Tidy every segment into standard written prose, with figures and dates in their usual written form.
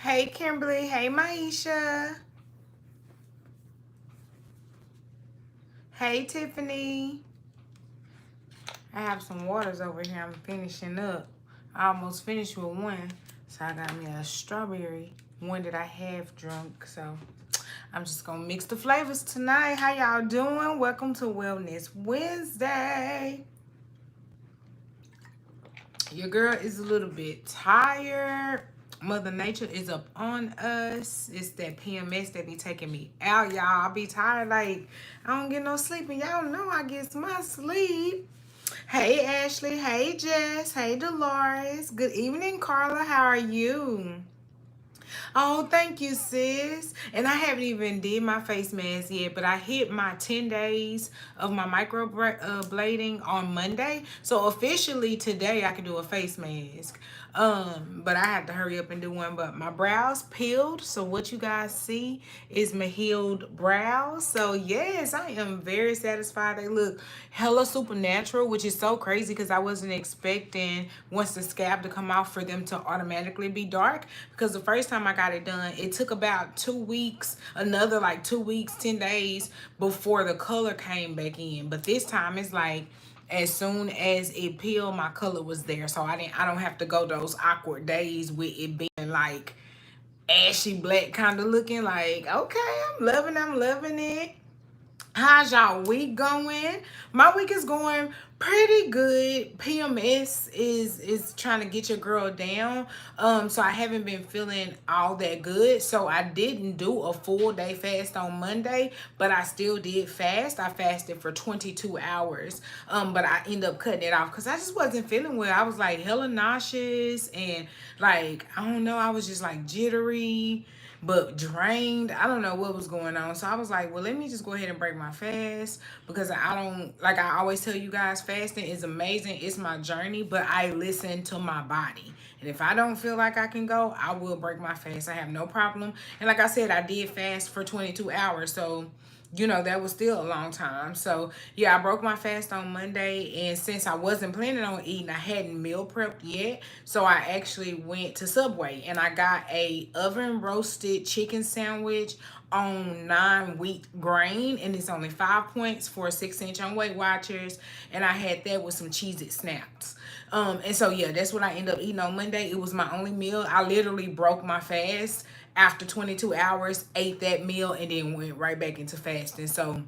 Hey, Kimberly. Hey, Maisha. Hey, Tiffany. I have some waters over here. I'm finishing up. I almost finished with one. So I got me a strawberry. One that I have drunk. So I'm just going to mix the flavors tonight. How y'all doing? Welcome to Wellness Wednesday. Your girl is a little bit tired. Mother Nature is up on us. It's that PMS that be taking me out, y'all. I be tired, like, I don't get no sleep. And y'all know I get my sleep. Hey, Ashley. Hey, Jess. Hey, Dolores. Good evening, Carla. How are you? Oh, thank you, sis. And I haven't even did my face mask yet, but I hit my 10 days of my micro blading on Monday. So officially today I can do a face mask. But I have to hurry up and do one. But my brows peeled. So what you guys see is my healed brows. So yes, I am very satisfied. They look hella supernatural, which is so crazy because I wasn't expecting once the scab to come out for them to automatically be dark. Because the first time I got it done, it took about 2 weeks, another like 2 weeks, 10 days before the color came back in. But this time it's like as soon as it peeled, my color was there. So I don't have to go those awkward days with it being like ashy black kind of looking. Like, okay, I'm loving it. How's y'all week going? My week is going pretty good. PMS is trying to get your girl down. So I haven't been feeling all that good. So I didn't do a full day fast on Monday, but I still did fast. I fasted for 22 hours. But I ended up cutting it off because I just wasn't feeling well. I was like hella nauseous and like, I don't know, I was just like jittery but drained. I don't know what was going on. So I was like, well, let me just go ahead and break my fast because I don't, like I always tell you guys, fasting is amazing. It's my journey, but I listen to my body. And if I don't feel like I can go, I will break my fast. I have no problem. And like I said, I did fast for 22 hours. So you know, that was still a long time. So yeah, I broke my fast on Monday, and since I wasn't planning on eating, I hadn't meal prepped yet. So I actually went to Subway and I got a oven roasted chicken sandwich on 9-wheat grain, and it's only 5 points for a 6-inch on Weight Watchers. And I had that with some Cheez-It snaps. And so yeah, that's what I ended up eating on Monday. It was my only meal. I literally broke my fast after 22 hours, ate that meal, and then went right back into fasting. So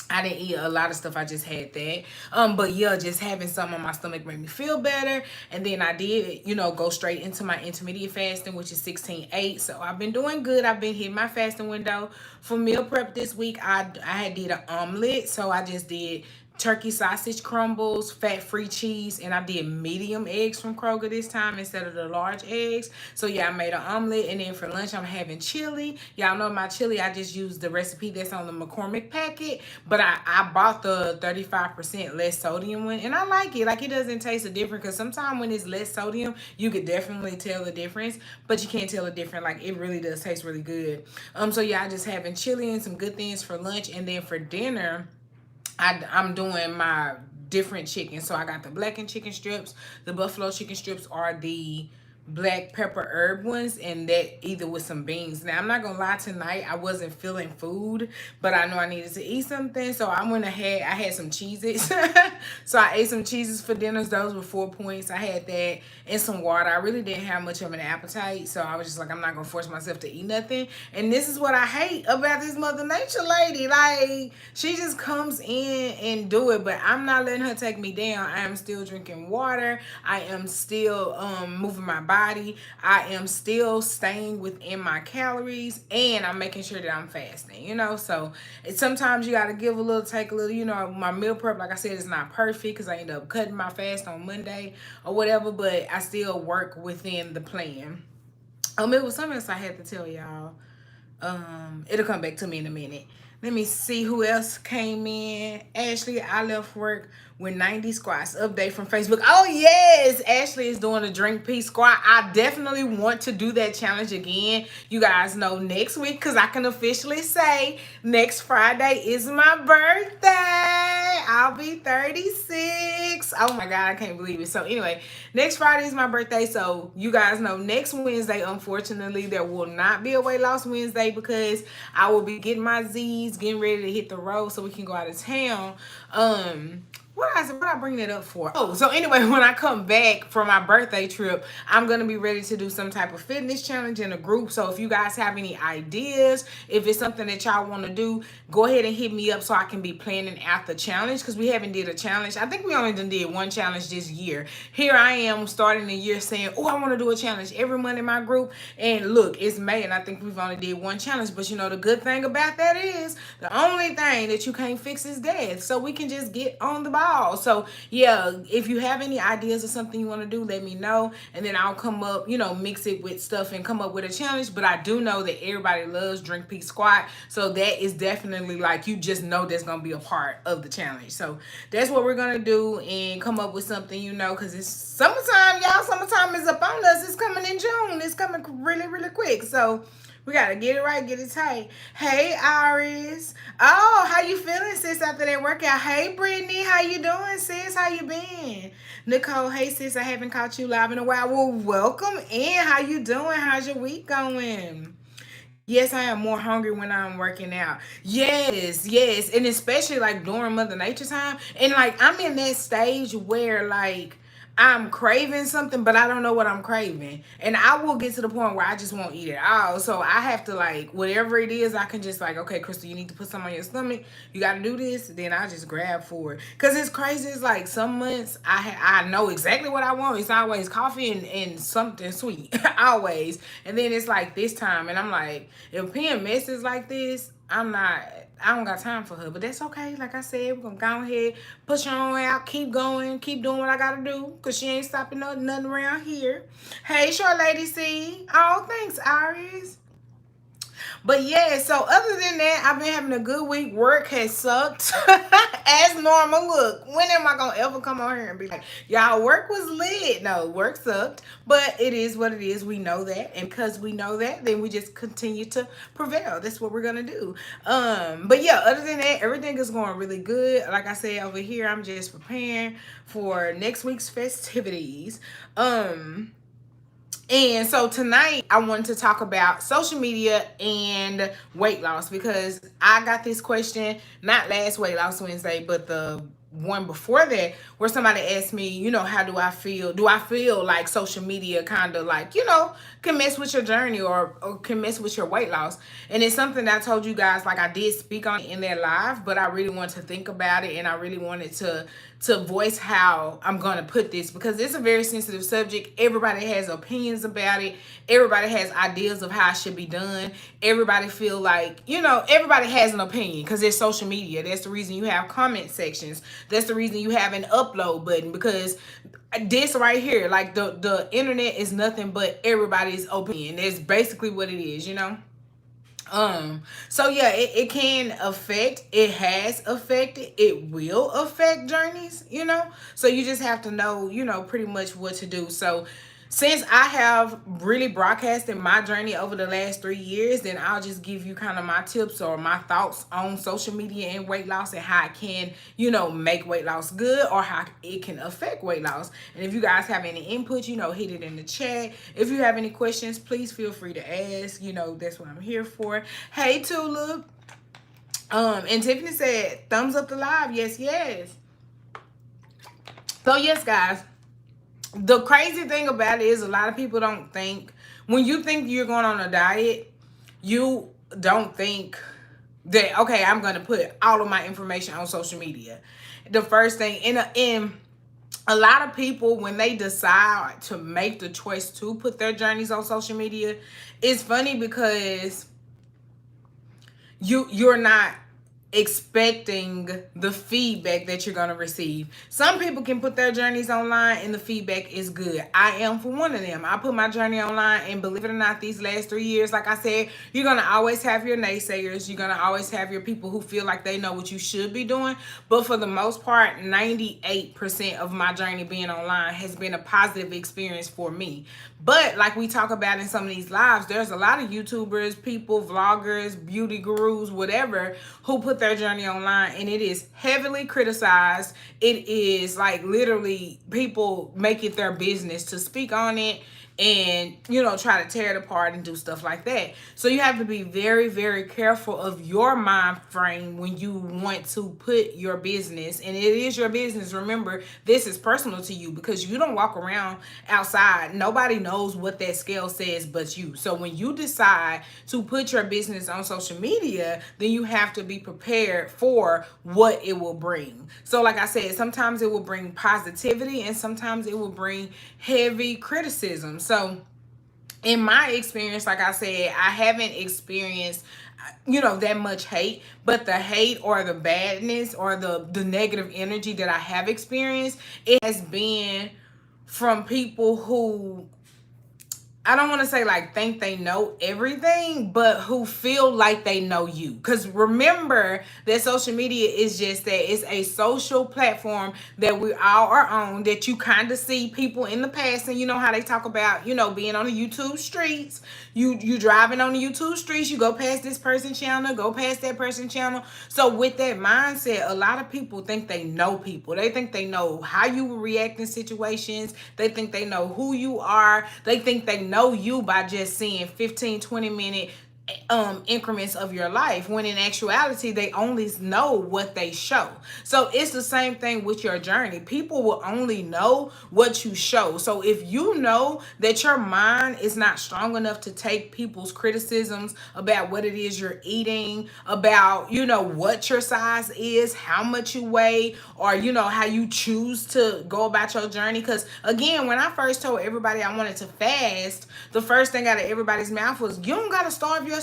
I didn't eat a lot of stuff. I just had that. But yeah, just having something on my stomach made me feel better. And then I did, you know, go straight into my intermediate fasting, which is 16-8. So I've been doing good. I've been hitting my fasting window. For meal prep this week, I had did an omelet. So I just did turkey sausage crumbles, fat-free cheese, and I did medium eggs from Kroger this time instead of the large eggs. So yeah, I made an omelet, and then for lunch I'm having chili. Y'all know my chili, I just used the recipe that's on the McCormick packet, but I bought the 35% less sodium one, and I like it. Like, it doesn't taste a different, because sometimes when it's less sodium, you could definitely tell the difference, but you can't tell the difference. Like, it really does taste really good. So yeah, I just having chili and some good things for lunch, and then for dinner, I'm doing my different chicken. So I got the blackened chicken strips. The buffalo chicken strips are the black pepper herb ones, and that either with some beans. Now, I'm not gonna lie, tonight I wasn't feeling food, but I know I needed to eat something, so I went ahead. I had some Cheez-Its. So I ate some Cheez-Its for dinners. Those were 4 points. I had that and some water. I really didn't have much of an appetite, so I was just like, I'm not gonna force myself to eat nothing. And this is what I hate about this Mother Nature lady. Like, she just comes in and do it, but I'm not letting her take me down. I am still drinking water. I am still moving my body. I am still staying within my calories, and I'm making sure that I'm fasting, you know. So sometimes you got to give a little, take a little. You know, my meal prep, like I said, is not perfect because I end up cutting my fast on Monday or whatever, but I still work within the plan. It was something else I had to tell y'all. It'll come back to me in a minute. Let me see who else came in. Ashley, I left work with 90 squats. Update from Facebook. Oh yes, Ashley is doing a drink pea squat. I definitely want to do that challenge again. You guys know next week, because I can officially say next Friday is my birthday. I'll be 36. Oh my God, I can't believe it. So anyway, next Friday is my birthday. So you guys know next Wednesday, unfortunately, there will not be a weight loss Wednesday because I will be getting my Z's, getting ready to hit the road so we can go out of town. What I bring that up for? Oh, so anyway, when I come back from my birthday trip, I'm going to be ready to do some type of fitness challenge in a group. So if you guys have any ideas, if it's something that y'all want to do, go ahead and hit me up so I can be planning out the challenge, because we haven't did a challenge. I think we only did one challenge this year. Here I am starting the year saying, oh, I want to do a challenge every month in my group. And look, it's May and I think we've only did one challenge. But you know, the good thing about that is the only thing that you can't fix is death. So we can just get on the ball. So yeah, if you have any ideas or something you want to do, let me know, and then I'll come up, you know, mix it with stuff and come up with a challenge. But I do know that everybody loves drink pea squat, so that is definitely like, you just know that's gonna be a part of the challenge. So that's what we're gonna do, and come up with something, you know, because it's summertime, y'all. Summertime is up on us. It's coming in June. It's coming really quick. So we gotta get it right, get it tight. Hey, Iris. Oh, how you feeling, sis, after that workout? Hey, Brittany, how you doing, sis? How you been? Nicole, hey, sis, I haven't caught you live in a while. Well, welcome in. How you doing? How's your week going? Yes, I am more hungry when I'm working out. Yes. And especially like during Mother Nature time. And like, I'm in that stage where like, I'm craving something, but I don't know what I'm craving. And I will get to the point where I just won't eat it all. So I have to like, whatever it is, I can just like, okay, Crystal, you need to put something on your stomach. You got to do this. Then I just grab for it. Because it's crazy. It's like some months I know exactly what I want. It's always coffee and something sweet. Always. And then it's like this time. And I'm like, if PMS is like this, I don't got time for her, but that's okay. Like I said, we're gonna go ahead, push her on out, keep going, keep doing what I gotta do, because she ain't stopping nothing around here. Hey, short lady C. Oh, thanks, Iris. But yeah, so other than that, I've been having a good week. Work has sucked as normal. Look, when am I gonna ever come on here and be like, y'all, work was lit? No, work sucked, but it is what it is. We know that, and because we know that, then we just continue to prevail. That's what we're gonna do. But yeah, other than that, everything is going really good. Like I said, over here, I'm just preparing for next week's festivities. And so tonight I wanted to talk about social media and weight loss, because I got this question, not last Weight Loss Wednesday, but the one before that, where somebody asked me, you know, how do I feel? Do I feel like social media kind of like, you know, can mess with your journey or can mess with your weight loss? And it's something that I told you guys, like I did speak on it in that live, but I really wanted to think about it, and I really wanted to voice how I'm going to put this, because it's a very sensitive subject. Everybody has opinions about it. Everybody has ideas of how it should be done. Everybody feel like, you know, everybody has an opinion because it's social media. That's the reason you have comment sections. That's the reason you have an upload button, because this right here, like the internet is nothing but everybody's opinion. That's basically what it is, you know? So yeah, it can affect, it has affected, it will affect journeys, you know? So you just have to know, you know, pretty much what to do. So since I have really broadcasted my journey over the last 3 years, then I'll just give you kind of my tips or my thoughts on social media and weight loss, and how it can, you know, make weight loss good, or how it can affect weight loss. And if you guys have any input, you know, hit it in the chat. If you have any questions, please feel free to ask. You know, that's what I'm here for. Hey, Tulip. And Tiffany said, thumbs up the live. Yes. So yes, guys. The crazy thing about it is a lot of people don't think, when you think you're going on a diet, you don't think that, okay, I'm going to put all of my information on social media. The first thing, in a lot of people, when they decide to make the choice to put their journeys on social media, it's funny because you're not expecting the feedback that you're going to receive. Some people can put their journeys online and the feedback is good. I am for one of them. I put my journey online, and believe it or not, these last 3 years, like I said, you're going to always have your naysayers. You're going to always have your people who feel like they know what you should be doing. But for the most part, 98% of my journey being online has been a positive experience for me. But like we talk about in some of these lives, there's a lot of YouTubers, people, vloggers, beauty gurus, whatever, who put their journey online, and it is heavily criticized. It is like literally people make it their business to speak on it and, you know, try to tear it apart and do stuff like that. So you have to be very, very careful of your mind frame when you want to put your business, and it is your business. Remember, this is personal to you because you don't walk around outside. Nobody knows what that scale says but you. So when you decide to put your business on social media, then you have to be prepared for what it will bring. So like I said, sometimes it will bring positivity and sometimes it will bring heavy criticism. So in my experience, like I said, I haven't experienced, you know, that much hate, but the hate or the badness or the negative energy that I have experienced, it has been from people who, I don't want to say like think they know everything, but who feel like they know you. Because remember that social media is just that. It's a social platform that we all are on, that you kind of see people in the past. And you know how they talk about, you know, being on the YouTube streets. You driving on the YouTube streets, you go past this person's channel, go past that person's channel. So with that mindset, a lot of people think they know people. They think they know how you will react in situations. They think they know who you are. They think they know you by just seeing 15-20 minute increments of your life, when in actuality they only know what they show. So it's the same thing with your journey. People will only know what you show. So if you know that your mind is not strong enough to take people's criticisms about what it is you're eating, about, you know, what your size is, how much you weigh, or, you know, how you choose to go about your journey. Because again, when I first told everybody I wanted to fast, the first thing out of everybody's mouth was, you don't gotta starve yourself.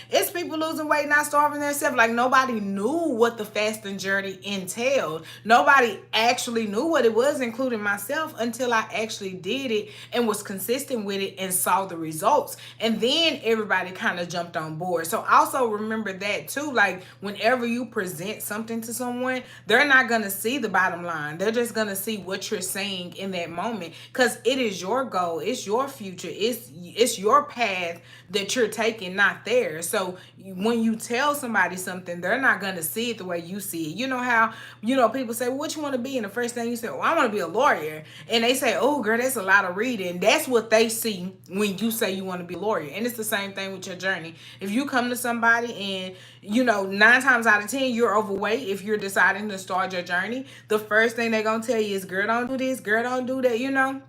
It's people losing weight, not starving themselves. Like, nobody knew what the fasting journey entailed. Nobody actually knew what it was, including myself, until I actually did it and was consistent with it and saw the results. And then everybody kind of jumped on board. So also remember that too. Like, whenever you present something to someone, they're not going to see the bottom line. They're just going to see what you're saying in that moment, because it is your goal. It's your future. It's your path that you're taking, not theirs. So when you tell somebody something, they're not going to see it the way you see it. You know how, you know, people say, well, what you want to be? And the first thing you say, well, I want to be a lawyer. And they say, oh, girl, that's a lot of reading. That's what they see when you say you want to be a lawyer. And it's the same thing with your journey. If you come to somebody and, you know, 9 times out of 10, you're overweight, if you're deciding to start your journey, the first thing they're going to tell you is, girl, don't do this, girl, don't do that, you know.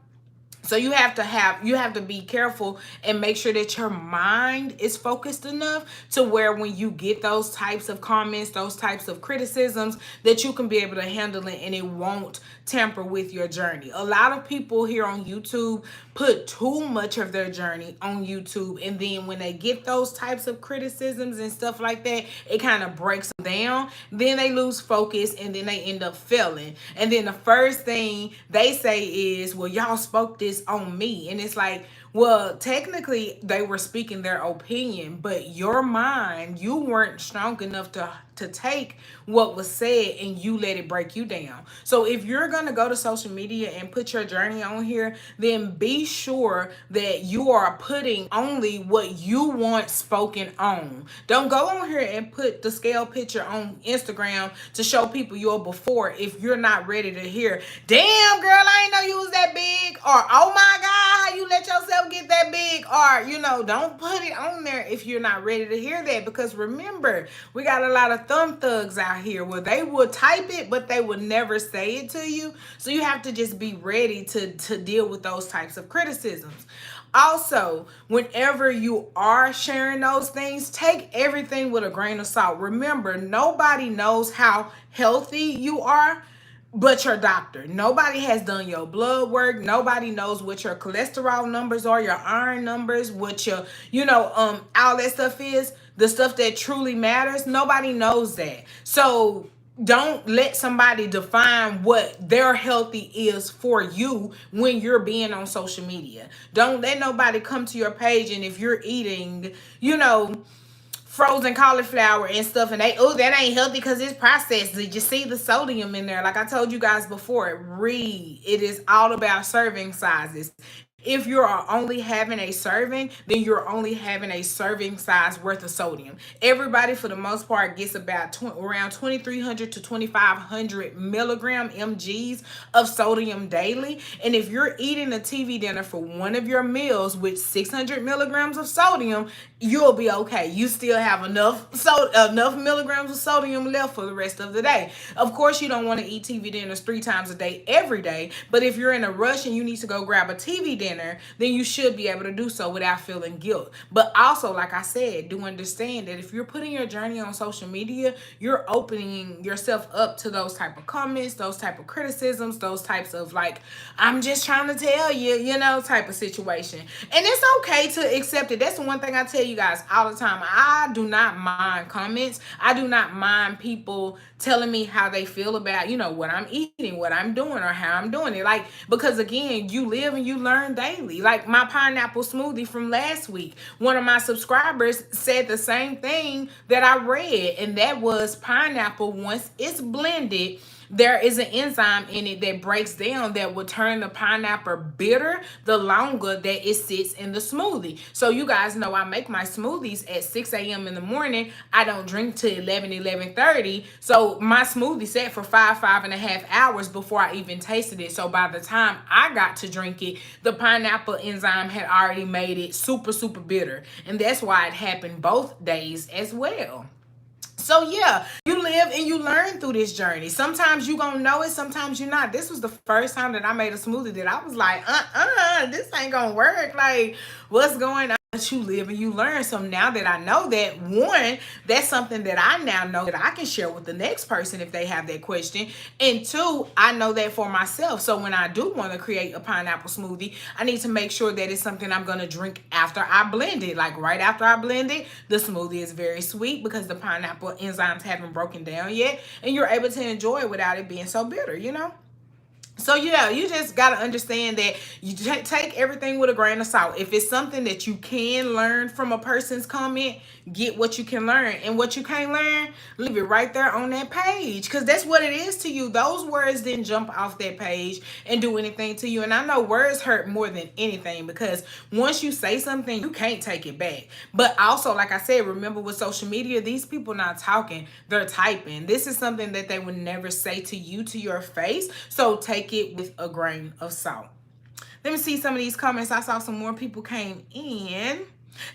So you have to be careful and make sure that your mind is focused enough to where when you get those types of comments, those types of criticisms, that you can be able to handle it and it won't tamper with your journey. A lot of people here on YouTube put too much of their journey on YouTube, and then when they get those types of criticisms and stuff like that, it kind of breaks them down. Then they lose focus and then they end up failing. And then the first thing they say is, well, y'all spoke this on me. And it's like, well, technically they were speaking their opinion, but your mind, you weren't strong enough to take what was said and you let it break you down. So if you're going to go to social media and put your journey on here, then be sure that you are putting only what you want spoken on. Don't go on here and put the scale picture on Instagram to show people your before if you're not ready to hear, damn girl, I ain't know you was that big, or oh my God, how you let yourself get that big, or, you know, don't put it on there if you're not ready to hear that. Because remember, we got a lot of thumb thugs out here where they will type it, but they will never say it to you. So you have to just be ready to deal with those types of criticisms. Also, whenever you are sharing those things, take everything with a grain of salt. Remember, nobody knows how healthy you are but your doctor. Nobody has done your blood work. Nobody knows what your cholesterol numbers are, your iron numbers, what your, all that stuff is. the stuff that truly matters, nobody knows that. So don't let somebody define what their healthy is for you when you're being on social media. Don't let nobody come to your page, and if you're eating, frozen cauliflower and stuff, and that ain't healthy because it's processed. Did you see the sodium in there? Like I told you guys before, read. It is all about serving sizes. If you're only having a serving, then you're only having a serving size worth of sodium. Everybody, for the most part, gets about around 2,300 to 2,500 milligram mgs of sodium daily. And if you're eating a TV dinner for one of your meals with 600 milligrams of sodium, you'll be okay. You still have enough milligrams of sodium left for the rest of the day. Of course, you don't want to eat TV dinners 3 times a day every day, but if you're in a rush and you need to go grab a TV dinner, then you should be able to do so without feeling guilt. But also, like I said, do understand that if you're putting your journey on social media, you're opening yourself up to those type of comments, those type of criticisms, those types of like, I'm just trying to tell you, type of situation. And it's okay to accept it. That's the one thing I tell you guys all the time. I do not mind comments. I do not mind people telling me how they feel about, what I'm eating, what I'm doing, or how I'm doing it. Like, because again, you live and you learn daily. Like my pineapple smoothie from last week, one of my subscribers said the same thing that I read, and that was pineapple, once it's blended, there is an enzyme in it that breaks down that will turn the pineapple bitter the longer that it sits in the smoothie. So you guys know I make my smoothies at 6 a.m. in the morning. I don't drink till 11:30. So my smoothie sat for 5.5 hours before I even tasted it. So by the time I got to drink it, the pineapple enzyme had already made it super, super bitter. And that's why it happened both days as well. So yeah, you live and you learn through this journey. Sometimes you gonna know it, sometimes you're not. This was the first time that I made a smoothie that I was like, this ain't gonna work. Like, what's going on? But you live and you learn. So now that I know that, one, that's something that I now know that I can share with the next person if they have that question. And two, I know that for myself. So when I do want to create a pineapple smoothie, I need to make sure that it's something I'm going to drink after I blend it. Like right after I blend it, the smoothie is very sweet because the pineapple enzymes haven't broken down yet. And you're able to enjoy it without it being so bitter, So yeah, you just got to understand that you take everything with a grain of salt. If it's something that you can learn from a person's comment, get what you can learn. And what you can't learn, leave it right there on that page. Because that's what it is to you. Those words didn't jump off that page and do anything to you. And I know words hurt more than anything, because once you say something, you can't take it back. But also, like I said, remember with social media, these people not talking, they're typing. This is something that they would never say to you to your face. So take it with a grain of salt. Let me see some of these comments. I saw some more people came in.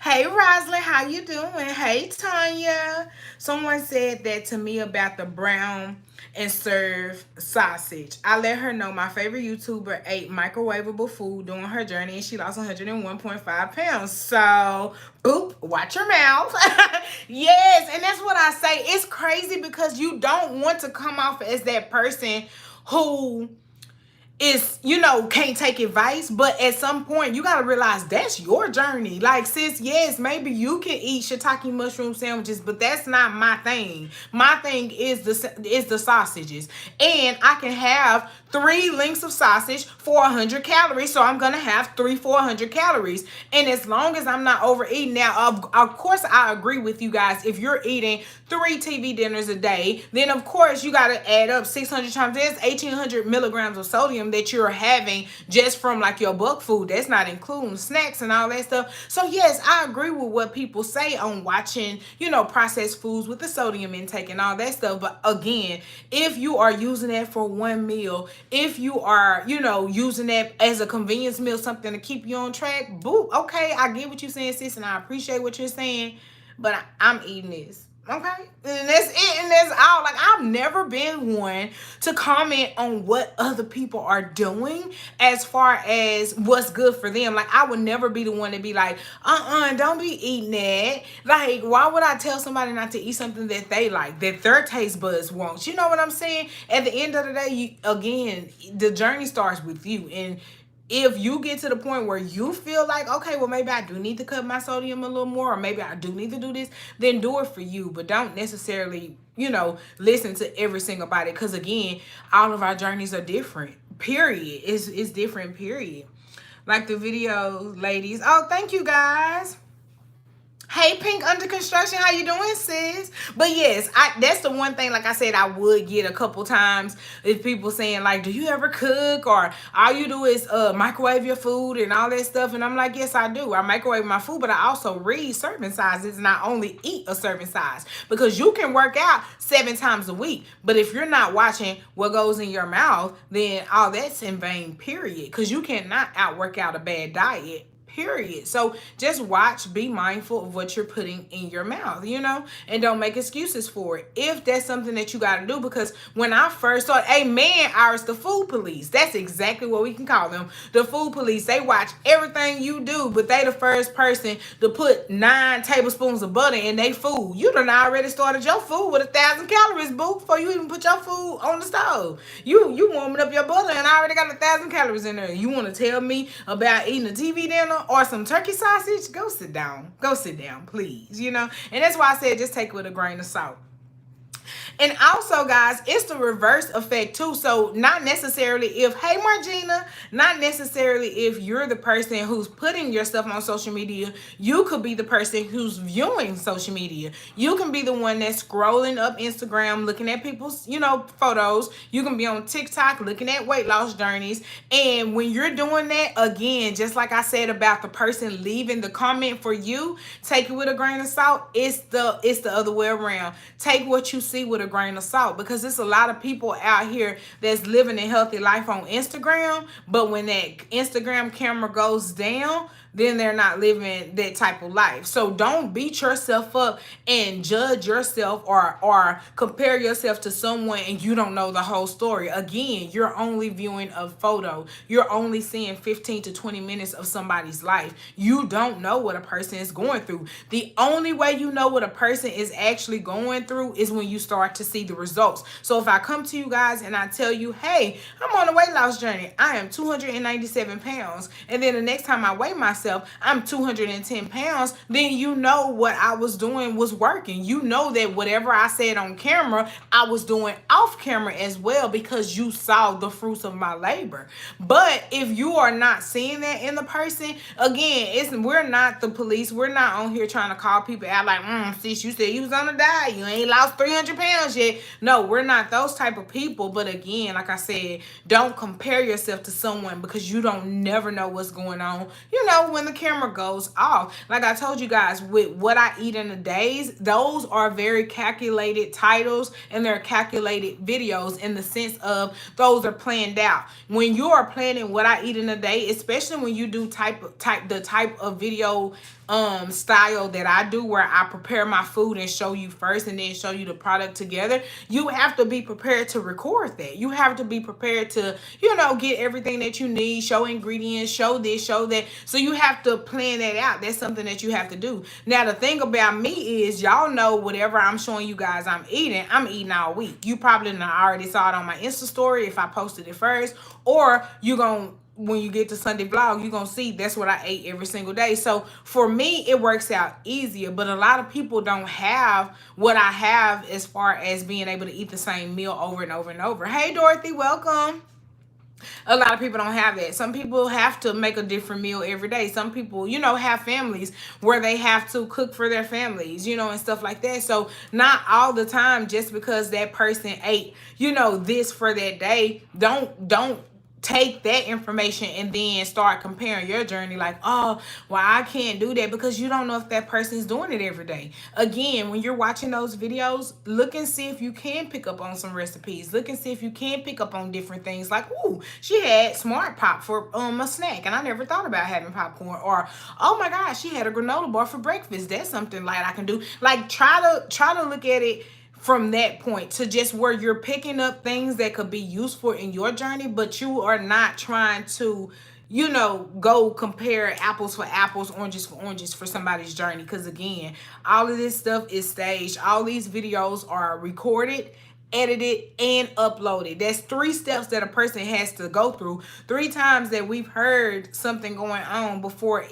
Hey Roslyn, how you doing? Hey Tanya. Someone said that to me about the brown and serve sausage. I let her know my favorite YouTuber ate microwavable food during her journey and she lost 101.5 pounds. So, boop, watch your mouth. Yes, and that's what I say. It's crazy because you don't want to come off as that person who is, can't take advice, but at some point you got to realize that's your journey. Like, sis, yes, maybe you can eat shiitake mushroom sandwiches, but that's not my thing. My thing is the sausages, and I can have 3 links of sausage, 400 calories, so I'm gonna have 400 calories. And as long as I'm not overeating, now of course I agree with you guys. If you're eating 3 TV dinners a day, then of course you got to add up 600 times. There's 1,800 milligrams of sodium that you're having just from like your bulk food. That's not including snacks and all that stuff. So yes, I agree with what people say on watching, processed foods with the sodium intake and all that stuff. But again, if you are using that for one meal, if you are, using that as a convenience meal, something to keep you on track, boo, okay, I get what you're saying, sis, and I appreciate what you're saying, but I'm eating this. Okay, and that's it, and that's all. Like, I've never been one to comment on what other people are doing as far as what's good for them. Like, I would never be the one to be like, don't be eating that. Like, why would I tell somebody not to eat something that they like, that their taste buds want? You know what I'm saying? At the end of the day, again, the journey starts with you, and if you get to the point where you feel like, okay, well, maybe I do need to cut my sodium a little more, or maybe I do need to do this, then do it for you. But don't necessarily, listen to every single body. Because again, all of our journeys are different. Period. It's different, period. Like the video, ladies. Oh, thank you guys. Hey, Pink Under Construction, how you doing, sis? But yes, that's the one thing, like I said, I would get a couple times if people saying, like, do you ever cook? Or all you do is microwave your food and all that stuff. And I'm like, yes, I do. I microwave my food, but I also read serving sizes and I only eat a serving size. Because you can work out 7 times a week. But if you're not watching what goes in your mouth, then all that's in vain, period. Because you cannot outwork out a bad diet. Period. So just watch, be mindful of what you're putting in your mouth, and don't make excuses for it. If that's something that you got to do, because when I first started, amen, Iris, the food police, that's exactly what we can call them. The food police, they watch everything you do, but they the first person to put 9 tablespoons of butter in their food. You done already started your food with 1,000 calories, boo, before you even put your food on the stove. You warming up your butter and I already got 1,000 calories in there. You want to tell me about eating a TV dinner or some turkey sausage? Go sit down. Go sit down, please. And that's why I said just take it with a grain of salt. And also, guys, it's the reverse effect too. So not necessarily if, hey, Margina, not necessarily if you're the person who's putting your stuff on social media, you could be the person who's viewing social media. You can be the one that's scrolling up Instagram, looking at people's, photos. You can be on TikTok looking at weight loss journeys. And when you're doing that, again, just like I said about the person leaving the comment for you, take it with a grain of salt. It's the other way around. Take what you see with a grain of salt, because there's a lot of people out here that's living a healthy life on Instagram, but when that Instagram camera goes down, then they're not living that type of life. So don't beat yourself up and judge yourself or compare yourself to someone and you don't know the whole story. Again, you're only viewing a photo. You're only seeing 15 to 20 minutes of somebody's life. You don't know what a person is going through. The only way you know what a person is actually going through is when you start to see the results. So if I come to you guys and I tell you, hey, I'm on a weight loss journey. I am 297 pounds. And then the next time I weigh myself, I'm 210 pounds, then you know what I was doing was working. You know that whatever I said on camera, I was doing off camera as well, because you saw the fruits of my labor. But if you are not seeing that in the person, again, we're not the police. We're not on here trying to call people out like, sis, you said you was on a diet. You ain't lost 300 pounds yet. No, we're not those type of people. But again, like I said, don't compare yourself to someone, because you don't never know what's going on, when the camera goes off. Like I told you guys, with what I eat in a days, those are very calculated titles and they're calculated videos in the sense of those are planned out. When you are planning what I eat in a day, especially when you do the type of video style that I do, where I prepare my food and show you first and then show you the product together, you have to be prepared to record that. You have to be prepared to, get everything that you need, show ingredients, show this, show that. So you have to plan that out. That's something that you have to do. Now, the thing about me is, y'all know whatever I'm showing you guys I'm eating all week. You probably already saw it on my Insta story if I posted it first, or when you get to Sunday vlog, you're going to see that's what I ate every single day. So for me, it works out easier, but a lot of people don't have what I have as far as being able to eat the same meal over and over and over. Hey, Dorothy, welcome. A lot of people don't have that. Some people have to make a different meal every day. Some people, have families where they have to cook for their families, and stuff like that. So not all the time, just because that person ate, this for that day, don't take that information and then start comparing your journey like, oh, well, I can't do that, because you don't know if that person's doing it every day. Again, when you're watching those videos, look and see if you can pick up on some recipes. Look and see if you can pick up on different things like, ooh, she had Smart Pop for a snack and I never thought about having popcorn. Or, oh my gosh, she had a granola bar for breakfast. That's something like I can do. Like try to look at it from that point to just where you're picking up things that could be useful in your journey, but you are not trying to, go compare apples for apples, oranges for oranges for somebody's journey. Because again, all of this stuff is staged. All these videos are recorded edit it, and upload it. That's 3 steps that a person has to go through. 3 times that we've heard something going on before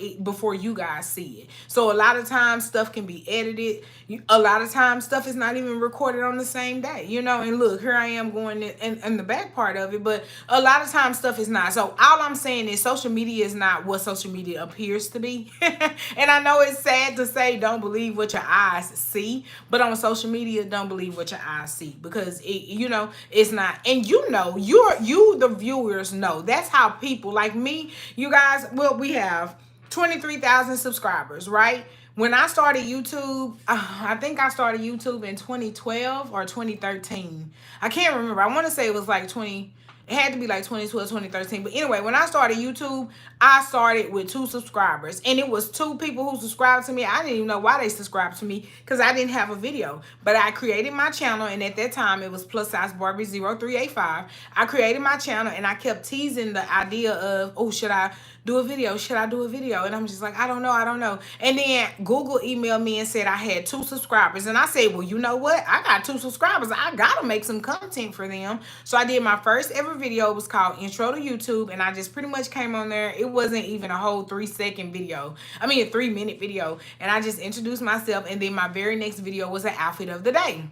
you guys see it. So a lot of times stuff can be edited. A lot of times stuff is not even recorded on the same day, you know. And look, here I am going in the back part of it, but a lot of times stuff is not. So all I'm saying is social media is not what social media appears to be. And I know it's sad to say don't believe what your eyes see, but on social media, don't believe what your eyes see, because it's not. And you the viewers know. That's how people like me, you guys, well, we have 23,000 subscribers, right? When I started YouTube, I think I started YouTube in 2012 or 2013. I can't remember. I want to say it was like it had to be like 2012, 2013. But anyway, when I started YouTube, I started with 2 subscribers. And it was 2 people who subscribed to me. I didn't even know why they subscribed to me, because I didn't have a video. But I created my channel, and at that time, it was Plus Size Barbie 0385. I created my channel, and I kept teasing the idea of, oh, should I do a video? Should I do a video? And I'm just like, I don't know. And then Google emailed me and said I had 2 subscribers. And I said, well, you know what? I got 2 subscribers. I got to make some content for them. So I did my first ever video. It was called Intro to YouTube. And I just pretty much came on there. It wasn't even a whole 3-second video. I mean, a 3-minute video. And I just introduced myself. And then my very next video was an outfit of the day.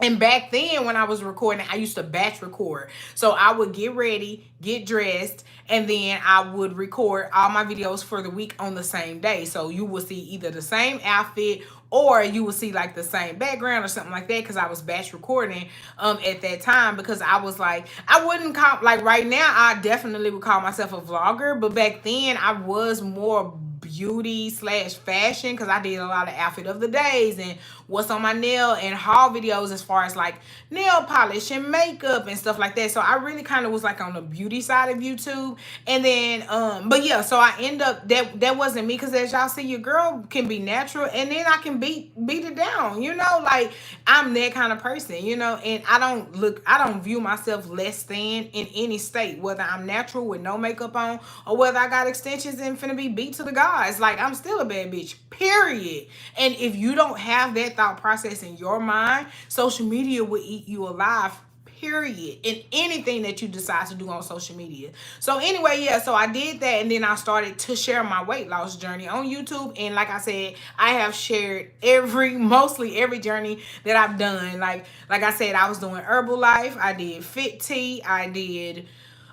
And back then, when I was recording, I used to batch record. So I would get ready, get dressed, and then I would record all my videos for the week on the same day. So you will see either the same outfit, or you will see like the same background or something like that, because I was batch recording at that time, because I was like, I wouldn't call, like right now, I definitely would call myself a vlogger, but back then I was more beauty/fashion, because I did a lot of outfit of the days and what's on my nail and haul videos as far as like nail polish and makeup and stuff like that. So I really kind of was like on the beauty side of YouTube. And then but yeah, so I end up that wasn't me, because as y'all see, your girl can be natural, and then I can beat it down, you know. Like I'm that kind of person, you know. And I don't view myself less than in any state, whether I'm natural with no makeup on or whether I got extensions and finna be beat to the gods. Like I'm still a bad bitch, period. And if you don't have that thought process in your mind, social media will eat you alive, period, in anything that you decide to do on social media. So anyway, yeah, so I did that, and then I started to share my weight loss journey on YouTube. And like I said, I have shared mostly every journey that I've done. Like I said, I was doing Herbalife, I did Fit Tea, I did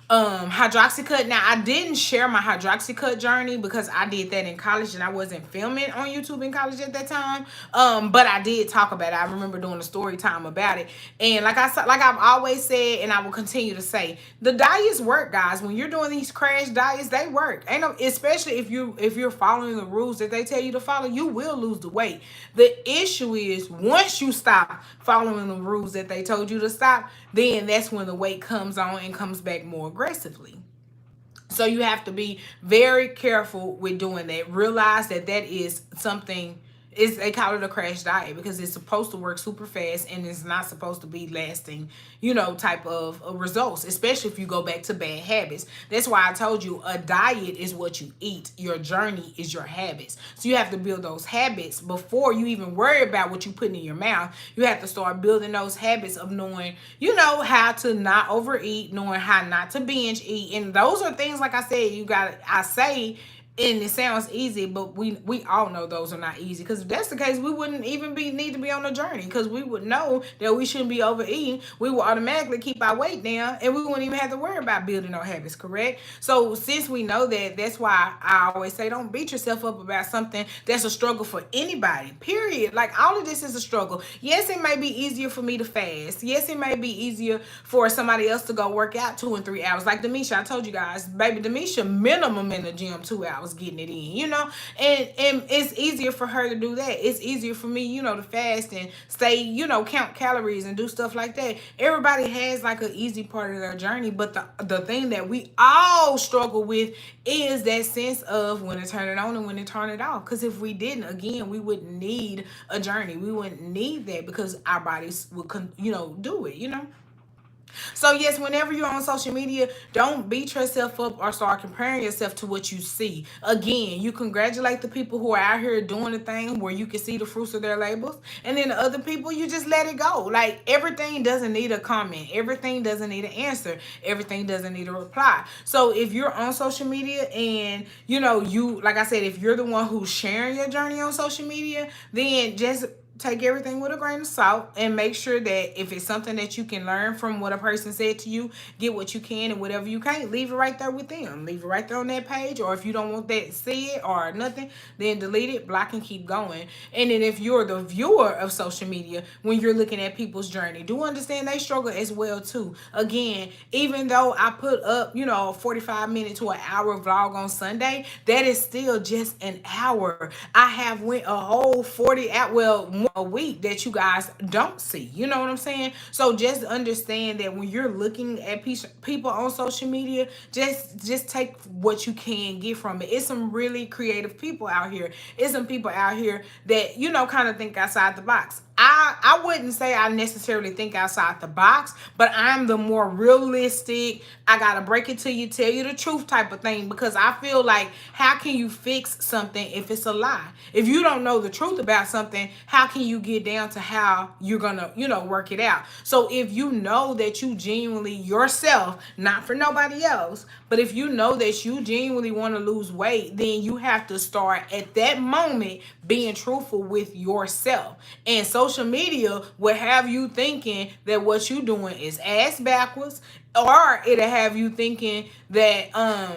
hydroxycut. Now I didn't share my hydroxycut journey because I did that in college and I wasn't filming on YouTube in college at that time. But I did talk about it. I remember doing a story time about it. And like I've always said, and I will continue to say, the diets work, guys. When you're doing these crash diets, they work. Especially if you're following the rules that they tell you to follow, you will lose the weight. The issue is once you stop following the rules that they told you to stop, then that's when the weight comes on and comes back more aggressively. So you have to be very careful with doing that. Realize that is something, they call it a crash diet because it's supposed to work super fast and it's not supposed to be lasting, type of results, especially if you go back to bad habits. That's why I told you a diet is what you eat. Your journey is your habits. So you have to build those habits before you even worry about what you put in your mouth. You have to start building those habits of knowing, how to not overeat, knowing how not to binge eat. And those are things, like I said, I say, and it sounds easy, but we all know those are not easy. Because if that's the case, we wouldn't even need to be on a journey. Because we would know that we shouldn't be overeating. We will automatically keep our weight down. And we wouldn't even have to worry about building our habits, correct? So since we know that, that's why I always say don't beat yourself up about something that's a struggle for anybody, period. Like all of this is a struggle. Yes, it may be easier for me to fast. Yes, it may be easier for somebody else to go work out 2 and 3 hours. Like Demisha, I told you guys, baby Demisha, minimum in the gym 2 hours getting it in, and it's easier for her to do that. It's easier for me, to fast and stay, count calories and do stuff like that. Everybody has like an easy part of their journey, but the thing that we all struggle with is that sense of when to turn it on and when to turn it off. Because if we didn't, again, we wouldn't need a journey. We wouldn't need that because our bodies would, do it, So yes, whenever you're on social media, don't beat yourself up or start comparing yourself to what you see. Again, you congratulate the people who are out here doing the thing where you can see the fruits of their labors, and then the other people, you just let it go. Like, everything doesn't need a comment, everything doesn't need an answer, everything doesn't need a reply. So if you're on social media and you, like I said, if you're the one who's sharing your journey on social media, then just take everything with a grain of salt and make sure that if it's something that you can learn from what a person said to you, get what you can, and whatever you can't, leave it right there with them. Leave it right there on that page. Or if you don't want that said or nothing, then delete it, block, and keep going. And then if you're the viewer of social media, when you're looking at people's journey, do understand they struggle as well too. Again, even though I put up, a 45-minute to an hour vlog on Sunday, that is still just an hour. I have went a whole 40 out, well, more a week that you guys don't see. You know what I'm saying? So just understand that when you're looking at people on social media, just take what you can get from it. It's some really creative people out here. It's some people out here that kind of think outside the box. I wouldn't say I necessarily think outside the box, but I'm the more realistic, I gotta break it to you, tell you the truth type of thing, because I feel like, how can you fix something if it's a lie? If you don't know the truth about something, how can you get down to how you're gonna work it out? So if you know that you genuinely yourself, not for nobody else, but if you know that you genuinely want to lose weight, then you have to start at that moment being truthful with yourself. And social media will have you thinking that what you're doing is ass backwards, or it'll have you thinking that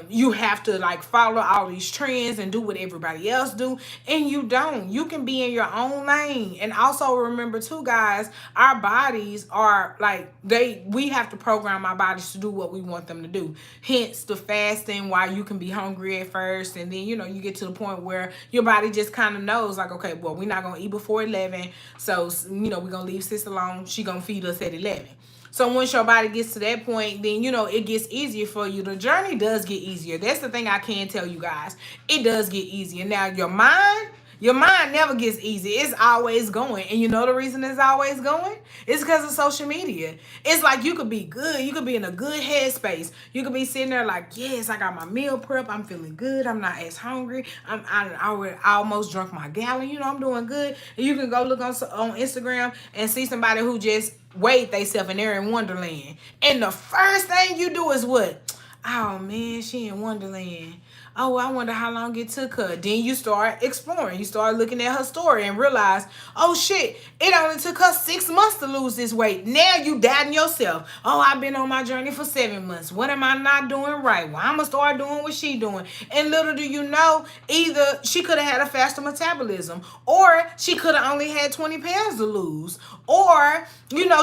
you have to like follow all these trends and do what everybody else do, and you don't. You can be in your own lane. And also remember too, guys, our bodies are like, we have to program our bodies to do what we want them to do. Hence the fasting, why you can be hungry at first, and then you get to the point where your body just kind of knows, like, okay, well, we're not gonna eat before 11, so we're gonna leave sis alone, she gonna feed us at 11. So once your body gets to that point, then, it gets easier for you. The journey does get easier. That's the thing I can tell you guys. It does get easier. Now, your mind never gets easy. It's always going. And you know the reason it's always going? It's because of social media. It's like you could be good. You could be in a good headspace. You could be sitting there like, yes, I got my meal prep. I'm feeling good. I'm not as hungry. I almost drunk my gallon. I'm doing good. And you can go look on Instagram and see somebody who just weighed themselves and they're in Wonderland. And the first thing you do is what? Oh, man, she in Wonderland. Oh, I wonder how long it took her. Then you start exploring. You start looking at her story and realize, oh shit, it only took her 6 months to lose this weight. Now you doubting yourself. Oh, I've been on my journey for 7 months. What am I not doing right? Well, I'm going to start doing what she doing. And little do you know, either she could have had a faster metabolism, or she could have only had 20 pounds to lose, or,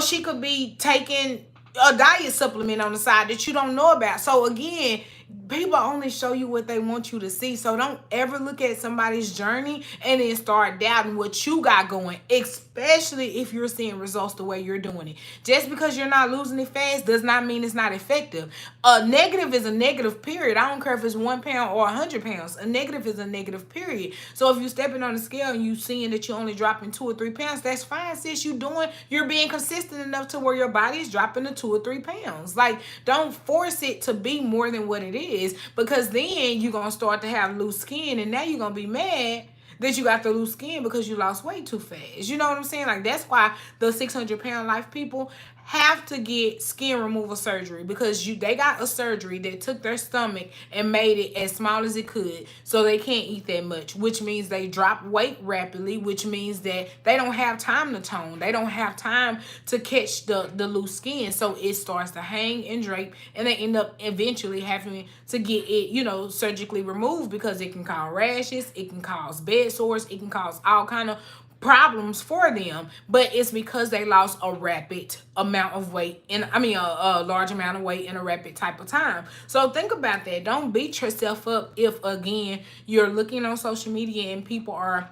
she could be taking a diet supplement on the side that you don't know about. So again, people only show you what they want you to see. So don't ever look at somebody's journey and then start doubting what you got going, especially if you're seeing results the way you're doing it. Just because you're not losing it fast does not mean it's not effective. A negative is a negative, period. I don't care if it's 1 pound or 100 pounds. A negative is a negative, period. So if you're stepping on the scale and you seeing that you're only dropping 2 or 3 pounds, that's fine, sis. You're being consistent enough to where your body is dropping the 2 or 3 pounds. Like, don't force it to be more than what it is, because then you're going to start to have loose skin, and now you're going to be mad that you got the loose skin because you lost weight too fast. You know what I'm saying? Like, that's why the 600-pound life people have to get skin removal surgery, because they got a surgery that took their stomach and made it as small as it could, so they can't eat that much, which means they drop weight rapidly, which means that they don't have time to tone. They don't have time to catch the loose skin, so it starts to hang and drape, and they end up eventually having to get it, surgically removed, because it can cause rashes, it can cause bed sores, it can cause all kind of problems for them. But it's because they lost a rapid amount of weight, a large amount of weight in a rapid type of time. So think about that. Don't beat yourself up if, again, you're looking on social media and people are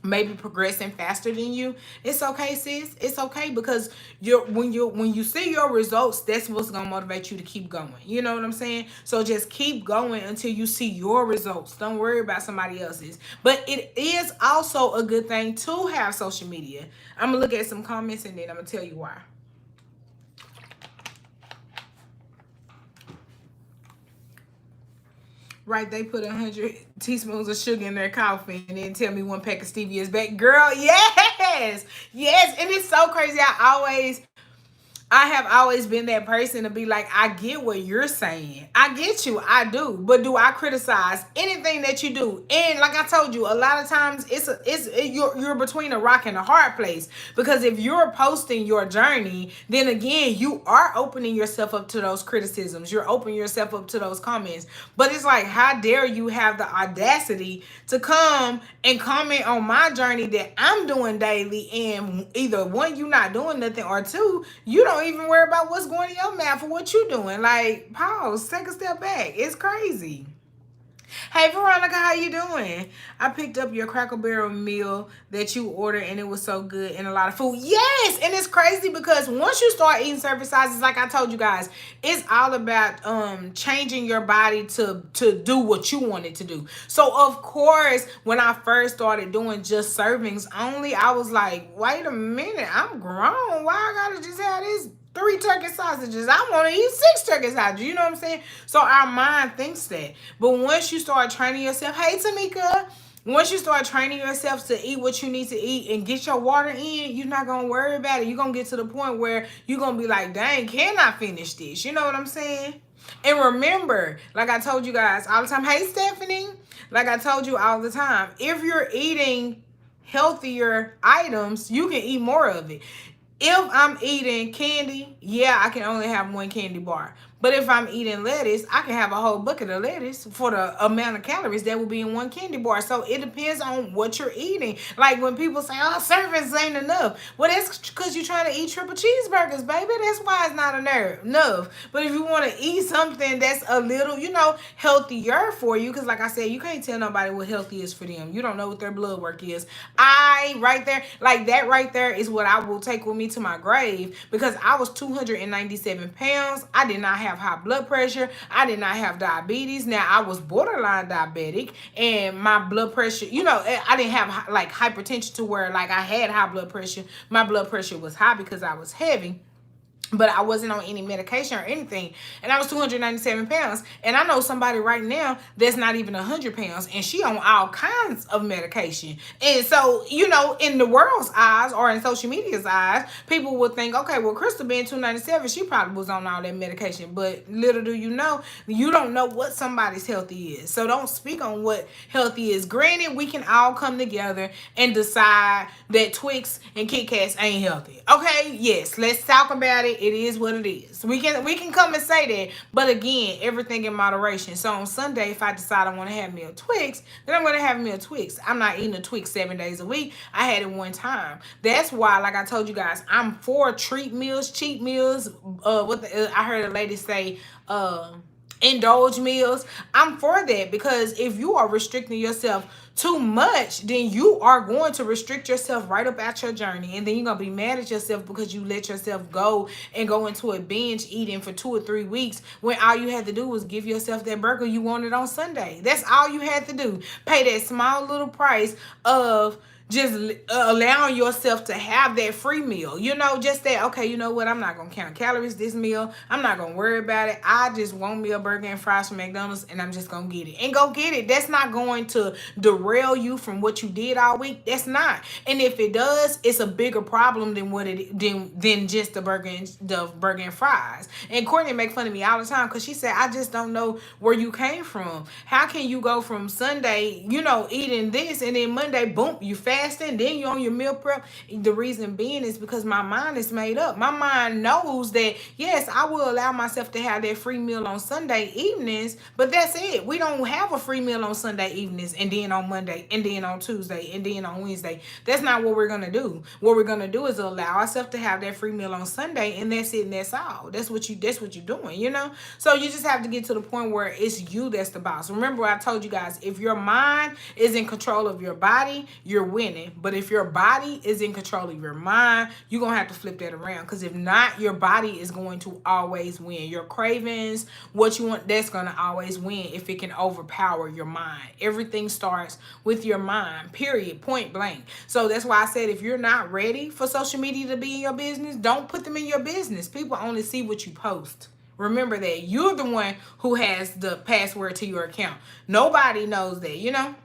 maybe progressing faster than you. It's okay, sis. It's okay, because when you see your results, that's what's gonna motivate you to keep going. You know what I'm saying? So just keep going until you see your results. Don't worry about somebody else's. But it is also a good thing to have social media. I'm gonna look at some comments and then I'm gonna tell you why. Right, they put 100 teaspoons of sugar in their coffee and then tell me 1 pack of stevia is back. Girl, yes! Yes, and it's so crazy. I have always been that person to be like, I get what you're saying. I get you. I do. But do I criticize anything that you do? And like I told you, a lot of times you're between a rock and a hard place. Because if you're posting your journey, then again, you are opening yourself up to those criticisms. You're opening yourself up to those comments. But it's like, how dare you have the audacity to come and comment on my journey that I'm doing daily, and either one, you not doing nothing, or two, you don't even worry about what's going in your mouth or what you doing. Like, pause, take a step back. It's crazy. Hey Veronica, how you doing? I picked up your Cracker Barrel meal that you ordered and it was so good and a lot of food. Yes, and it's crazy because once you start eating serving sizes, like I told you guys, it's all about changing your body to do what you want it to do. So of course, when I first started doing just servings only, I was like, wait a minute, I'm grown. Why I gotta just have this 3 turkey sausages? I want to eat 6 turkey sausages. You know what I'm saying? So our mind thinks that. But once you start training yourself, hey Tamika, once you start training yourself to eat what you need to eat and get your water in, you're not going to worry about it. You're going to get to the point where you're going to be like, dang, can I finish this? You know what I'm saying? And remember, like I told you guys all the time, hey Stephanie, like I told you all the time, if you're eating healthier items, you can eat more of it. If I'm eating candy, yeah, I can only have 1 candy bar. But if I'm eating lettuce, I can have a whole bucket of lettuce for the amount of calories that will be in 1 candy bar. So it depends on what you're eating. Like when people say, oh, servings ain't enough. Well, that's because you're trying to eat triple cheeseburgers, baby. That's why it's not enough. But if you want to eat something that's a little, healthier for you, because like I said, you can't tell nobody what healthy is for them. You don't know what their blood work is. Right there is what I will take with me to my grave, because I was 297 pounds. I did not have high blood pressure. I did not have diabetes. Now, I was borderline diabetic, and my blood pressure, I didn't have like hypertension to where like I had high blood pressure. My blood pressure was high because I was heavy, but I wasn't on any medication or anything. And I was 297 pounds. And I know somebody right now that's not even 100 pounds. And she on all kinds of medication. And so, in the world's eyes or in social media's eyes, people would think, okay, well, Crystal being 297, she probably was on all that medication. But little do you know, you don't know what somebody's healthy is. So don't speak on what healthy is. Granted, we can all come together and decide that Twix and Kit Kats ain't healthy. Okay, yes, let's talk about it. It is what it is. We can come and say that, but again, everything in moderation. So on Sunday, if I decide I want to have me a Twix, then I'm going to have me a Twix. I'm not eating a Twix 7 days a week. I had it one time. That's why, like I told you guys, I'm for cheat meals. I heard a lady say, Indulge Meals. I'm for that, because if you are restricting yourself too much, then you are going to restrict yourself right up at your journey, and then you're gonna be mad at yourself because you let yourself go into a binge eating for 2 or 3 weeks, when all you had to do was give yourself that burger you wanted on Sunday. That's all you had to do. Pay that small little price of just allowing yourself to have that free meal. Just that, okay, you know what? I'm not going to count calories this meal. I'm not going to worry about it. I just want me a burger and fries from McDonald's, and I'm just going to get it. And go get it. That's not going to derail you from what you did all week. That's not. And if it does, it's a bigger problem than just the burger and fries. And Courtney make fun of me all the time because she said, I just don't know where you came from. How can you go from Sunday, eating this, and then Monday, boom, you fasting, then you're on your meal prep? The reason being is because my mind is made up. My mind knows that, yes, I will allow myself to have that free meal on Sunday evenings, but that's it. We don't have a free meal on Sunday evenings, and then on Monday, and then on Tuesday, and then on Wednesday. That's not what we're going to do. What we're going to do is allow ourselves to have that free meal on Sunday, and that's it, and that's all. That's what you're doing, So you just have to get to the point where it's you that's the boss. Remember, I told you guys, if your mind is in control of your body, you're winning. But if your body is in control of your mind, you're going to have to flip that around. Because if not, your body is going to always win. Your cravings, what you want, that's going to always win if it can overpower your mind. Everything starts with your mind, period, point blank. So that's why I said, if you're not ready for social media to be in your business, don't put them in your business. People only see what you post. Remember that. You're the one who has the password to your account. Nobody knows that, you know?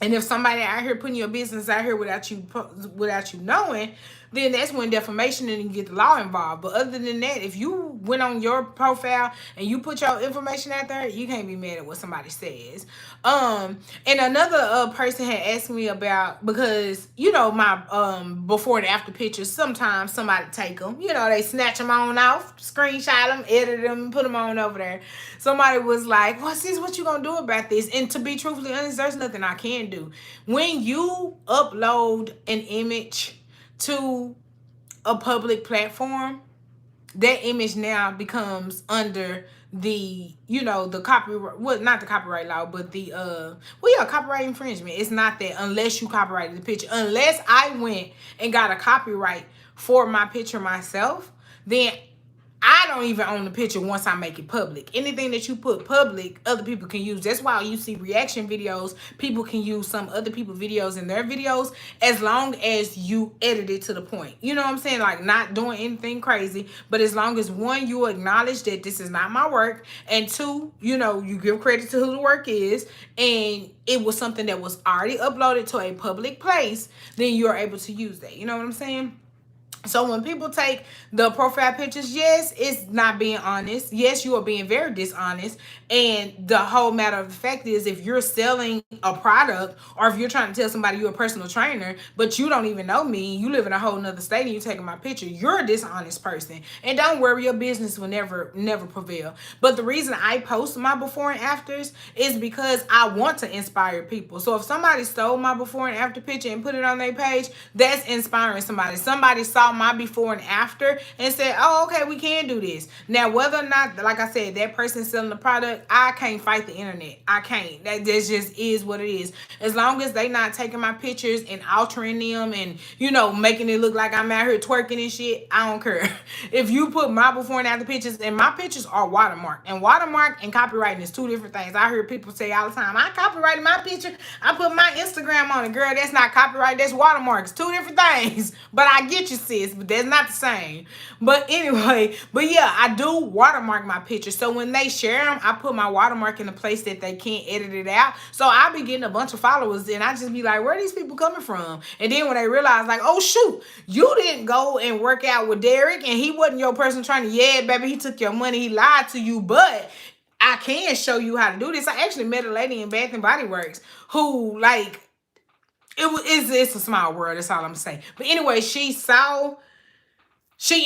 And if somebody out here putting your business out here without you knowing, then that's when defamation and you get the law involved. But other than that, if you went on your profile and you put your information out there, you can't be mad at what somebody says. And another person had asked me about, because you know my before and after pictures, sometimes somebody take them, you know, they snatch them on off, screenshot them, edit them, put them on over there. Somebody was like, well, sis, what you gonna do about this? And to be truthfully honest, there's nothing I can do. When you upload an image to a public platform, that image now becomes under the, you know, the copyright, well, not the copyright law, but the copyright infringement. It's not that, unless you copyrighted the picture. Unless I went and got a copyright for my picture myself, then I don't even own the picture once I make it public. Anything that you put public, other people can use. That's why you see reaction videos. People can use some other people's videos in their videos as long as you edit it to the point. You know what I'm saying? Like, not doing anything crazy. But as long as, one, you acknowledge that this is not my work. And two, you know, you give credit to who the work is. And it was something that was already uploaded to a public place. Then you're able to use that. You know what I'm saying? So when people take the profile pictures, yes, it's not being honest. Yes, you are being very dishonest. And the whole matter of the fact is, if you're selling a product, or if you're trying to tell somebody you're a personal trainer, but you don't even know me, you live in a whole nother state and you're taking my picture, you're a dishonest person. And don't worry, your business will never prevail. But the reason I post my before and afters is because I want to inspire people. So if somebody stole my before and after picture and put it on their page, that's inspiring somebody. Somebody saw my before and after and said, oh, okay, we can do this. Now, whether or not, like I said, that person selling the product, I can't fight the internet. I can't. That just is what it is. As long as they not taking my pictures and altering them and, you know, making it look like I'm out here twerking and shit, I don't care. If you put my before and after pictures, and my pictures are watermarked, and watermark and copywriting is two different things. I hear people say all the time, I copyrighted my picture, I put my Instagram on it. Girl, that's not copyright, that's watermarks. Two different things. But I get you, sis, but that's not the same. But anyway, but yeah, I do watermark my pictures. So when they share them, I put my watermark in a place that they can't edit it out. So I be getting a bunch of followers and I just be like, where are these people coming from? And then when they realize, like, oh shoot, you didn't go and work out with Derek and he wasn't your person trying to, yeah, baby, he took your money, he lied to you, but I can show you how to do this. I actually met a lady in Bath and Body Works who, like, it's a small world, that's all I'm saying. But anyway, she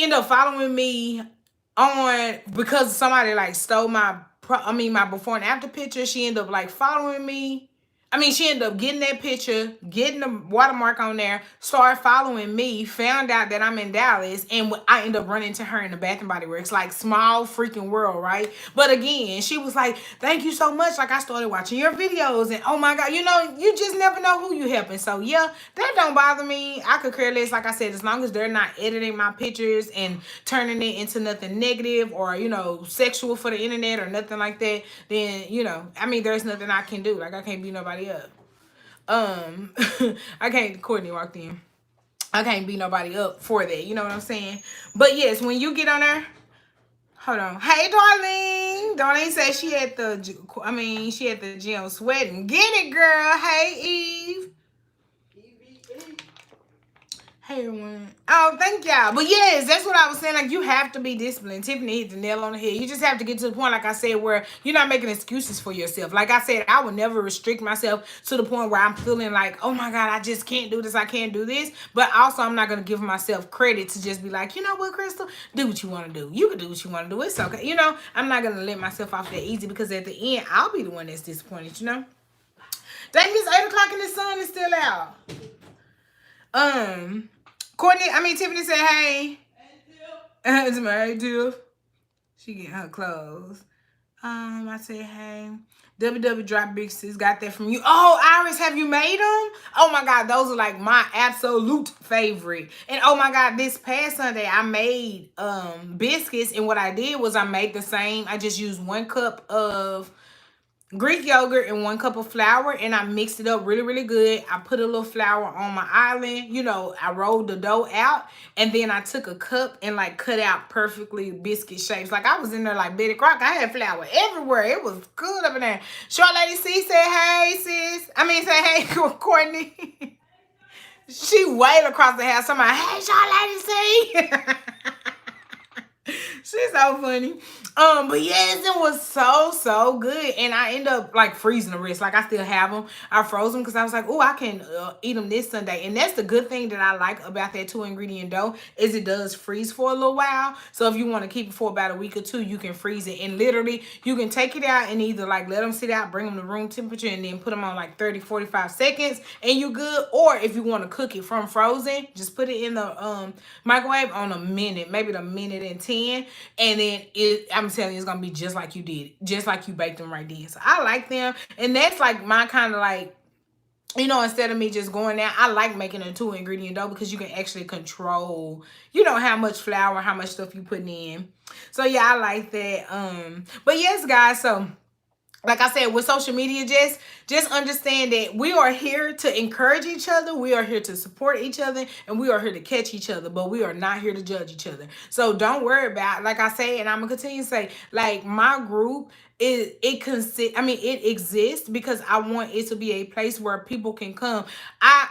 ended up following me on, because somebody like stole my before and after picture. She ended up like following me. She ended up getting that picture, getting the watermark on there, started following me, found out that I'm in Dallas, and I ended up running into her in the Bath and Body Works. Like, small freaking world, right? But again, she was like, thank you so much. Like, I started watching your videos, and oh my God, you know, you just never know who you helping. So yeah, that don't bother me. I could care less, like I said, as long as they're not editing my pictures and turning it into nothing negative or, you know, sexual for the internet or nothing like that, then, you know, there's nothing I can do. Like, I can't beat nobody up. I can't, Courtney walked in. I can't beat nobody up for that. You know what I'm saying? But yes, when you get on there, hold on. Hey, Darlene. Darlene said she at the gym sweating. Get it, girl. Hey, Eve. Hey, everyone. Oh, thank y'all. But yes, that's what I was saying. Like, you have to be disciplined. Tiffany hit the nail on the head. You just have to get to the point, like I said, where you're not making excuses for yourself. Like I said, I would never restrict myself to the point where I'm feeling like, oh my God, I just can't do this. I can't do this. But also, I'm not going to give myself credit to just be like, you know what, Crystal? Do what you want to do. You can do what you want to do. It's okay. You know, I'm not going to let myself off that easy, because at the end, I'll be the one that's disappointed, you know? Dang, it's 8 o'clock and the sun is still out. Tiffany said, hey. It's my Tiff. She getting her clothes. I said, hey. WW Drop Big Sis got that from you. Oh, Iris, have you made them? Oh my God, those are like my absolute favorite. And oh my God, this past Sunday I made biscuits, and what I did was I made the same. I just used 1 cup of Greek yogurt and 1 cup of flour, and I mixed it up really, really good. I put a little flour on my island. You know, I rolled the dough out, and then I took a cup and like cut out perfectly biscuit shapes. Like I was in there like Betty Crocker. I had flour everywhere. It was good up in there. Short Lady C said, "Hey, sis." I mean, say, "Hey, Courtney." She wailed across the house. Somebody, "Hey, Short Lady C." She's so funny. But yes, it was so good, and I end up like freezing the rest. Like I still have them. I froze them because I was like, oh, I can eat them this Sunday. And that's the good thing that I like about that 2-ingredient dough is it does freeze for a little while. So if you want to keep it for about a week or two, you can freeze it, and literally you can take it out and either like let them sit out, bring them to room temperature, and then put them on like 30-45 seconds, and you good. Or if you want to cook it from frozen, just put it in the microwave on a minute, maybe a minute and 10, and then I'm telling you, it's gonna be just like you did, just like you baked them right then. So I like them, and that's like my kind of like, you know, instead of me just going down, I like making a 2-ingredient dough because you can actually control, you know, how much flour, how much stuff you putting in. So yeah, I like that. But yes, guys, so like I said, with social media, just understand that we are here to encourage each other. We are here to support each other, and we are here to catch each other, but we are not here to judge each other. So don't worry about, like I say, and I'm gonna continue to say, like my group it exists because I want it to be a place where people can come.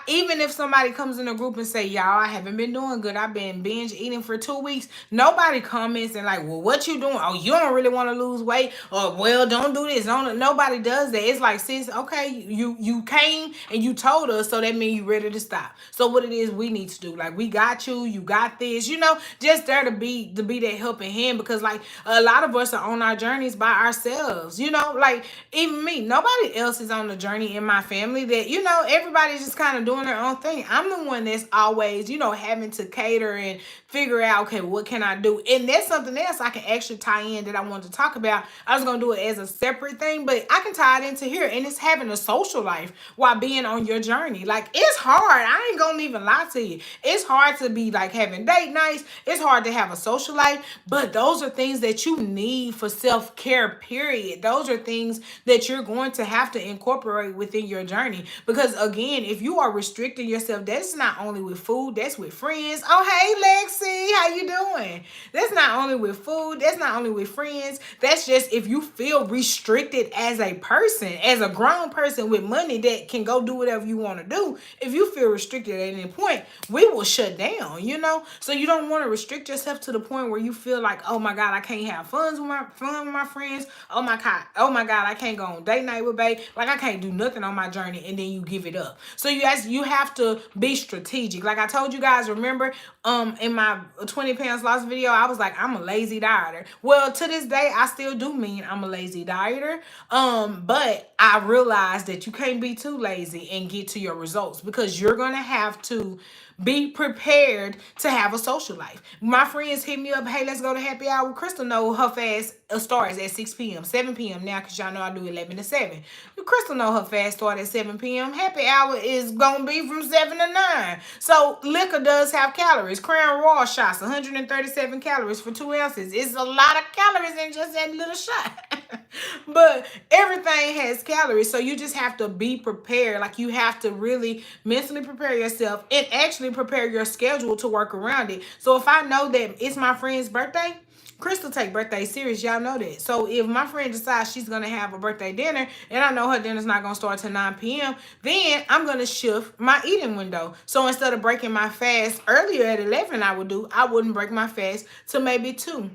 Even if somebody comes in a group and say, y'all, I haven't been doing good, I've been binge eating for 2 weeks, nobody comments and like, well, what you doing? Oh, you don't really want to lose weight, or well, don't do this. Nobody does that. It's like, sis, okay, you came and you told us, so that means you ready to stop. So what it is we need to do, like, we got you got this, you know, just there to be that helping hand, because like a lot of us are on our journeys by ourselves, you know, like even me, nobody else is on the journey in my family that, you know, everybody's just kind of doing their own thing. I'm the one that's always, you know, having to cater and figure out, okay, what can I do? And that's something else I can actually tie in that I wanted to talk about. I was going to do it as a separate thing, but I can tie it into here, and it's having a social life while being on your journey. Like, it's hard. I ain't going to even lie to you. It's hard to be like having date nights. It's hard to have a social life, but those are things that you need for self-care, period. Those are things that you're going to have to incorporate within your journey, because again, if you are restricting yourself, that's not only with food, that's with friends. Oh, hey, Lexi, how you doing? That's not only with food, that's not only with friends. That's just if you feel restricted as a person, as a grown person with money that can go do whatever you want to do. If you feel restricted at any point, we will shut down, you know? So you don't want to restrict yourself to the point where you feel like, oh my God, I can't have fun with my friends. Oh my God, I can't go on date night with babe. Like, I can't do nothing on my journey, and then you give it up. So you have to be strategic. Like I told you guys, remember, in my 20 pounds lost video, I was like, I'm a lazy dieter. Well, to this day, I still do mean I'm a lazy dieter. But I realized that you can't be too lazy and get to your results, because you're gonna have to be prepared to have a social life. My friends hit me up, hey, let's go to happy hour. Crystal know her fast starts at 6 p.m., 7 p.m. now, because y'all know I do 11 to 7. Crystal know her fast start at 7 p.m. Happy hour is going to be from 7 to 9. So liquor does have calories. Crown Raw shots, 137 calories for 2 ounces. It's a lot of calories in just that little shot. But everything has calories, so you just have to be prepared. Like, you have to really mentally prepare yourself and actually prepare your schedule to work around it. So if I know that it's my friend's birthday, Crystal take birthday serious, y'all know that. So if my friend decides she's going to have a birthday dinner, and I know her dinner's not going to start till 9 p.m., then I'm going to shift my eating window. So instead of breaking my fast earlier at 11, I wouldn't break my fast to maybe 2.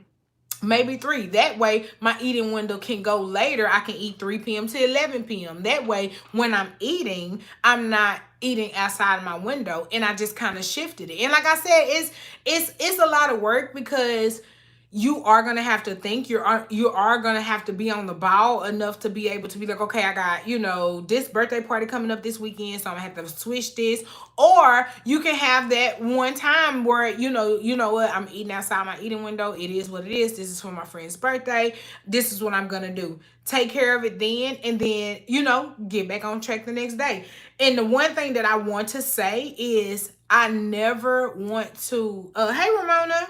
Maybe 3. That way, my eating window can go later. I can eat 3 p.m. to 11 p.m. That way, when I'm eating, I'm not eating outside of my window. And I just kind of shifted it. And like I said, it's a lot of work, because you are going to have to think, you are going to have to be on the ball enough to be able to be like, okay, I got, you know, this birthday party coming up this weekend, so I'm going to have to switch this. Or you can have that one time where, you know what, I'm eating outside my eating window. It is what it is. This is for my friend's birthday. This is what I'm going to do. Take care of it then, and then, you know, get back on track the next day. And the one thing that I want to say is I never want to, hey, Ramona.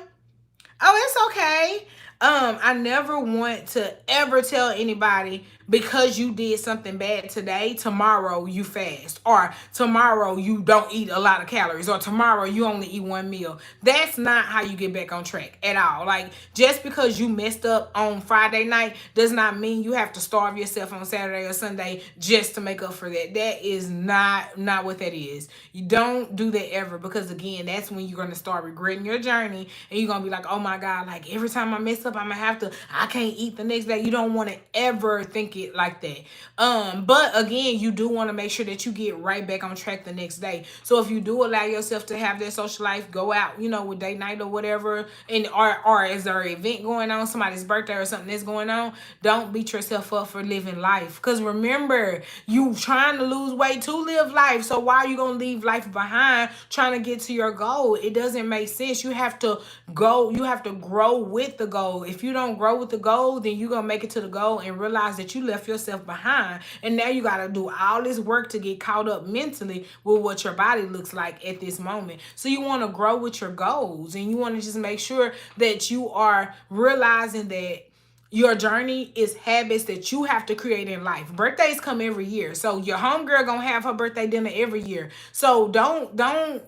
Oh, it's okay. I never want to ever tell anybody because you did something bad today, tomorrow you fast, or tomorrow you don't eat a lot of calories, or tomorrow you only eat one meal. That's not how you get back on track at all. Like, just because you messed up on Friday night does not mean you have to starve yourself on Saturday or Sunday just to make up for that. That is not what that is. You don't do that ever, because again, that's when you're going to start regretting your journey, and you're going to be like, oh my God, like every time I mess up, I can't eat the next day. You don't want to ever think it like that. But again, you do want to make sure that you get right back on track the next day. So if you do allow yourself to have that social life, go out, with date night or whatever, and or is there an event going on, somebody's birthday or something that's going on, don't beat yourself up for living life. Because remember, you trying to lose weight to live life. So why are you going to leave life behind trying to get to your goal? It doesn't make sense. You have to grow with the goal. If you don't grow with the goal, then you're going to make it to the goal and realize that you left yourself behind. And now you got to do all this work to get caught up mentally with what your body looks like at this moment. So you want to grow with your goals, and you want to just make sure that you are realizing that your journey is habits that you have to create in life. Birthdays come every year. So your homegirl gonna have her birthday dinner every year. So don't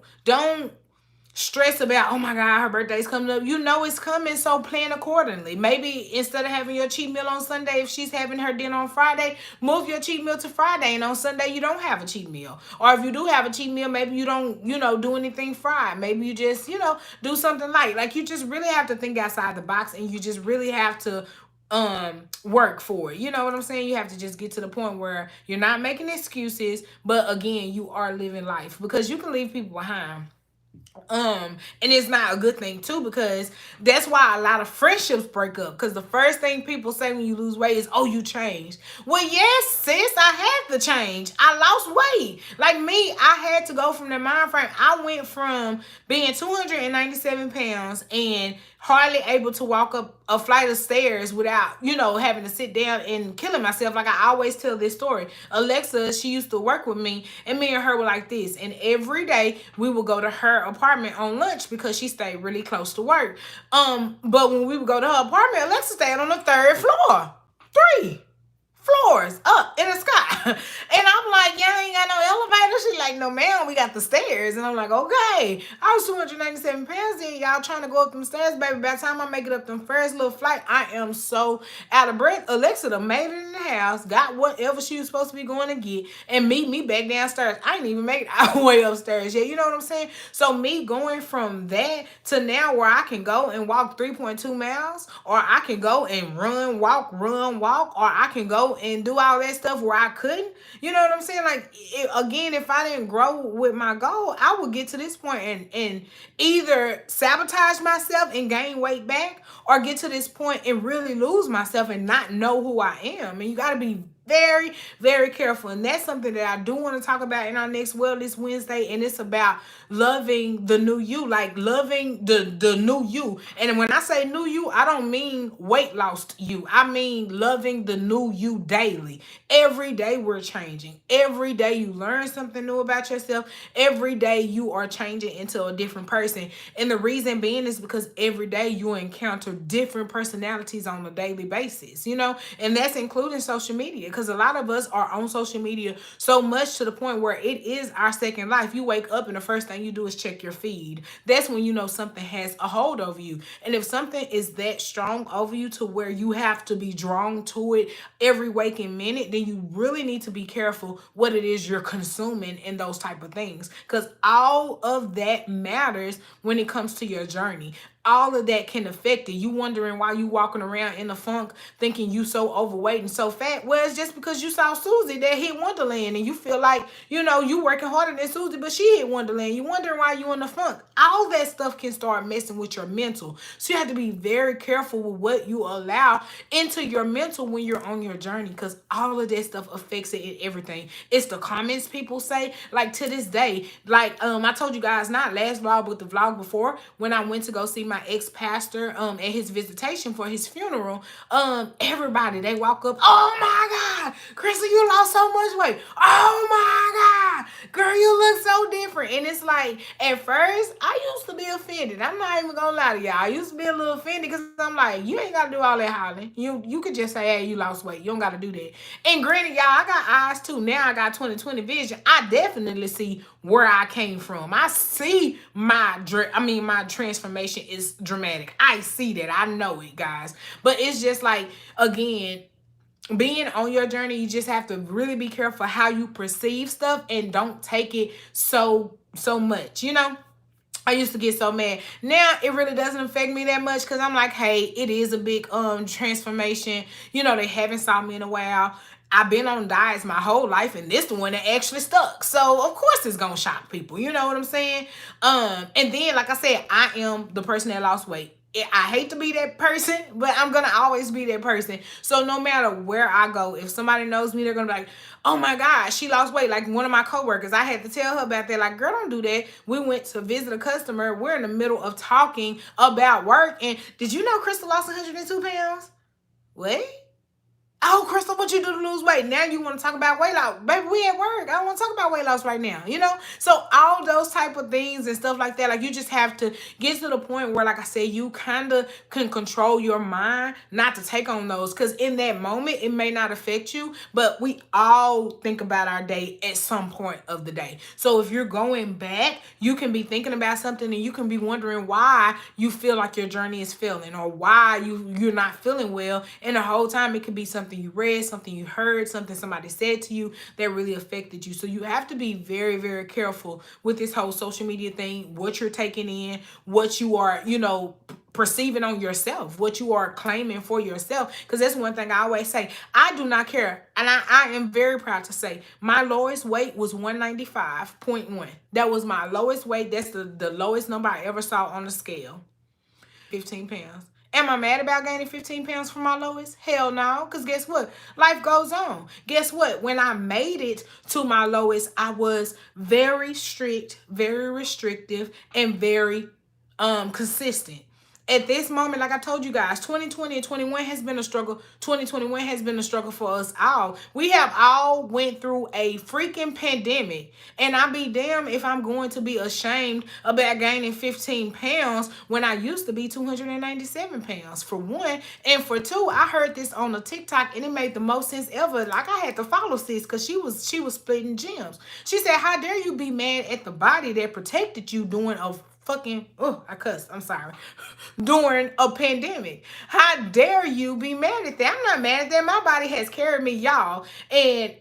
stress about, oh my God, her birthday's coming up. You know it's coming, so plan accordingly. Maybe instead of having your cheat meal on Sunday, if she's having her dinner on Friday, move your cheat meal to Friday, and on Sunday you don't have a cheat meal. Or if you do have a cheat meal, maybe you don't, do anything fried. Maybe you just, do something light. Like, you just really have to think outside the box, and you just really have to work for it. You know what I'm saying? You have to just get to the point where you're not making excuses, but again, you are living life, because you can leave people behind. And it's not a good thing too, because that's why a lot of friendships break up, because the first thing people say when you lose weight is, oh, you changed. Well, yes, sis, I had to change. I lost weight. Like me, I had to go from the mind frame. I went from being 297 pounds and hardly able to walk up a flight of stairs without, having to sit down and killing myself. Like, I always tell this story. Alexa, she used to work with me, and me and her were like this. And every day we would go to her apartment on lunch, because she stayed really close to work. But when we would go to her apartment, Alexa stayed on the 3rd floor. 3 floors up in the sky. And I'm like, y'all ain't got no elevator? She's like, no ma'am, we got the stairs. And I'm like, okay. I was 297 pounds then, y'all trying to go up them stairs, baby. By the time I make it up them first little flight, I am so out of breath. Alexa done made it in the house, got whatever she was supposed to be going to get, and meet me back downstairs. I ain't even make it all the way upstairs yet. You know what I'm saying? So me going from that to now where I can go and walk 3.2 miles, or I can go and run, walk, or I can go and do all that stuff where I couldn't. You know what I'm saying? Like, again, if I didn't grow with my goal, I would get to this point and either sabotage myself and gain weight back, or get to this point and really lose myself and not know who I am. And you got to be very, very careful. And that's something that I do want to talk about in our next Wellness Wednesday. And it's about loving the new you, like loving the new you. And when I say new you, I don't mean weight loss you. I mean loving the new you daily. Every day we're changing. Every day you learn something new about yourself. Every day you are changing into a different person. And the reason being is because every day you encounter different personalities on a daily basis, and that's including social media. Because a lot of us are on social media so much to the point where it is our second life. You wake up and the first thing you do is check your feed. That's when you know something has a hold over you. And if something is that strong over you to where you have to be drawn to it every waking minute, then you really need to be careful what it is you're consuming and those type of things. Because all of that matters when it comes to your journey. All of that can affect it. You wondering why you walking around in the funk thinking you so overweight and so fat. Well, it's just because you saw Susie that hit Wonderland, and you feel like, you working harder than Susie, but she hit Wonderland. You wondering why you in the funk. All that stuff can start messing with your mental. So you have to be very careful with what you allow into your mental when you're on your journey, because all of that stuff affects it and everything. It's the comments people say. Like, to this day, like I told you guys, not last vlog, but the vlog before, when I went to go see my ex-pastor at his visitation for his funeral, everybody, they walk up, oh my God, Chrissy, you lost so much weight. Oh my girl, you look so different. And it's like, at first, I used to be offended. I'm not even gonna lie to y'all. I used to be a little offended because I'm like, you ain't gotta do all that hollering. You could just say, hey, you lost weight. You don't gotta do that. And granted, y'all, I got eyes too. Now I got 20/20 vision. I definitely see where I came from. I see my transformation is dramatic. I see that. I know it, guys. But it's just like, again, being on your journey, you just have to really be careful how you perceive stuff and don't take it so much, you know? I used to get so mad. Now it really doesn't affect me that much because I'm like, hey, it is a big transformation. You know, they haven't saw me in a while. I've been on diets my whole life, and this the one that actually stuck. So of course it's gonna shock people. You know what I'm saying? And then, like I said, I am the person that lost weight. I hate to be that person, but I'm gonna always be that person. So no matter where I go, if somebody knows me, they're gonna be like, oh my God, she lost weight. Like one of my coworkers, I had to tell her about that. Like, girl, don't do that. We went to visit a customer. We're in the middle of talking about work. And did you know Crystal lost 102 pounds? What? Oh, Crystal, what you do to lose weight? Now you want to talk about weight loss. Baby, we at work. I don't want to talk about weight loss right now, you know? So all those type of things and stuff like that, like you just have to get to the point where, like I said, you kind of can control your mind not to take on those. Because in that moment, it may not affect you, but we all think about our day at some point of the day. So if you're going back, you can be thinking about something and you can be wondering why you feel like your journey is failing or why you're not feeling well. And the whole time it could be something you read, something you heard, something somebody said to you that really affected you. So you have to be very, very careful with this whole social media thing, what you're taking in, what you are, you know, perceiving on yourself, what you are claiming for yourself. Because that's one thing I always say. I do not care. And I am very proud to say my lowest weight was 195.1. That was my lowest weight. That's the lowest number I ever saw on the scale. 15 pounds. Am I mad about gaining 15 pounds from my lowest? Hell no, because guess what? Life goes on. Guess what? When I made it to my lowest, I was very strict, very restrictive, and very consistent. At this moment, like I told you guys, 2020 and 21 has been a struggle. 2021 has been a struggle for us all. We have all went through a freaking pandemic. And I'll be damned if I'm going to be ashamed about gaining 15 pounds when I used to be 297 pounds, for one. And for two, I heard this on a TikTok and it made the most sense ever. Like I had to follow sis because she was splitting gems. She said, how dare you be mad at the body that protected you during a fucking, oh, I cussed, I'm sorry, during a pandemic. How dare you be mad at that? I'm not mad at that. My body has carried me, y'all. And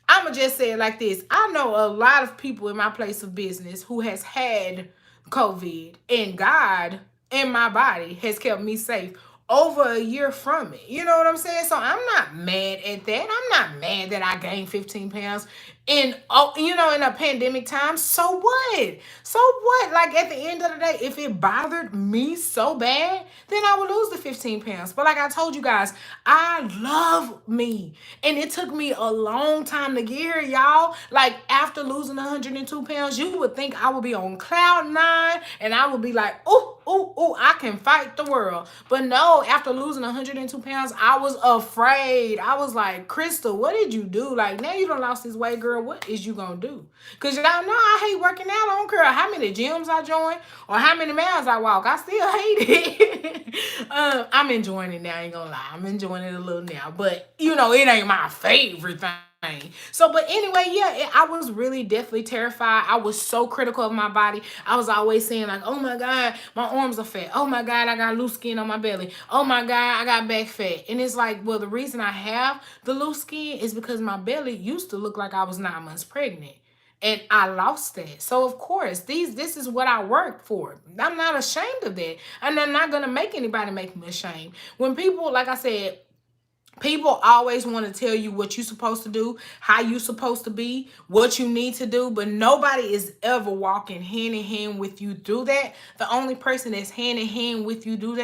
I'm going to just say it like this. I know a lot of people in my place of business who has had COVID, and God in my body has kept me safe over a year from it. You know what I'm saying? So I'm not mad at that. I'm not mad that I gained 15 pounds in a pandemic time. So what? So what? Like at the end of the day, if it bothered me so bad, then I would lose the 15 pounds. But like I told you guys, I love me. And it took me a long time to get here, y'all. Like after losing 102 pounds, you would think I would be on cloud 9 and I would be like, ooh, I can fight the world. But no, after losing 102 pounds, I was afraid. I was like, Crystal, what did you do? Like now you done lost this weight, girl. What is you gonna do? Because y'all know I hate working out. I don't care how many gyms I join or how many miles I walk. I still hate it. I'm enjoying it now. I ain't gonna lie. I'm enjoying it a little now. But, you know, it ain't my favorite thing. So, but anyway, yeah, I was really definitely terrified. I was so critical of my body. I was always saying like, oh my God, my arms are fat. Oh my God, I got loose skin on my belly. Oh my God, I got back fat. And it's like, well, the reason I have the loose skin is because my belly used to look like I was 9 months pregnant. And I lost that. So of course, this is what I work for. I'm not ashamed of that. And I'm not going to make anybody make me ashamed. When people, like I said, people always want to tell you what you're supposed to do, how you're supposed to be, what you need to do, but nobody is ever walking hand in hand with you through that. The only person that's hand in hand with you through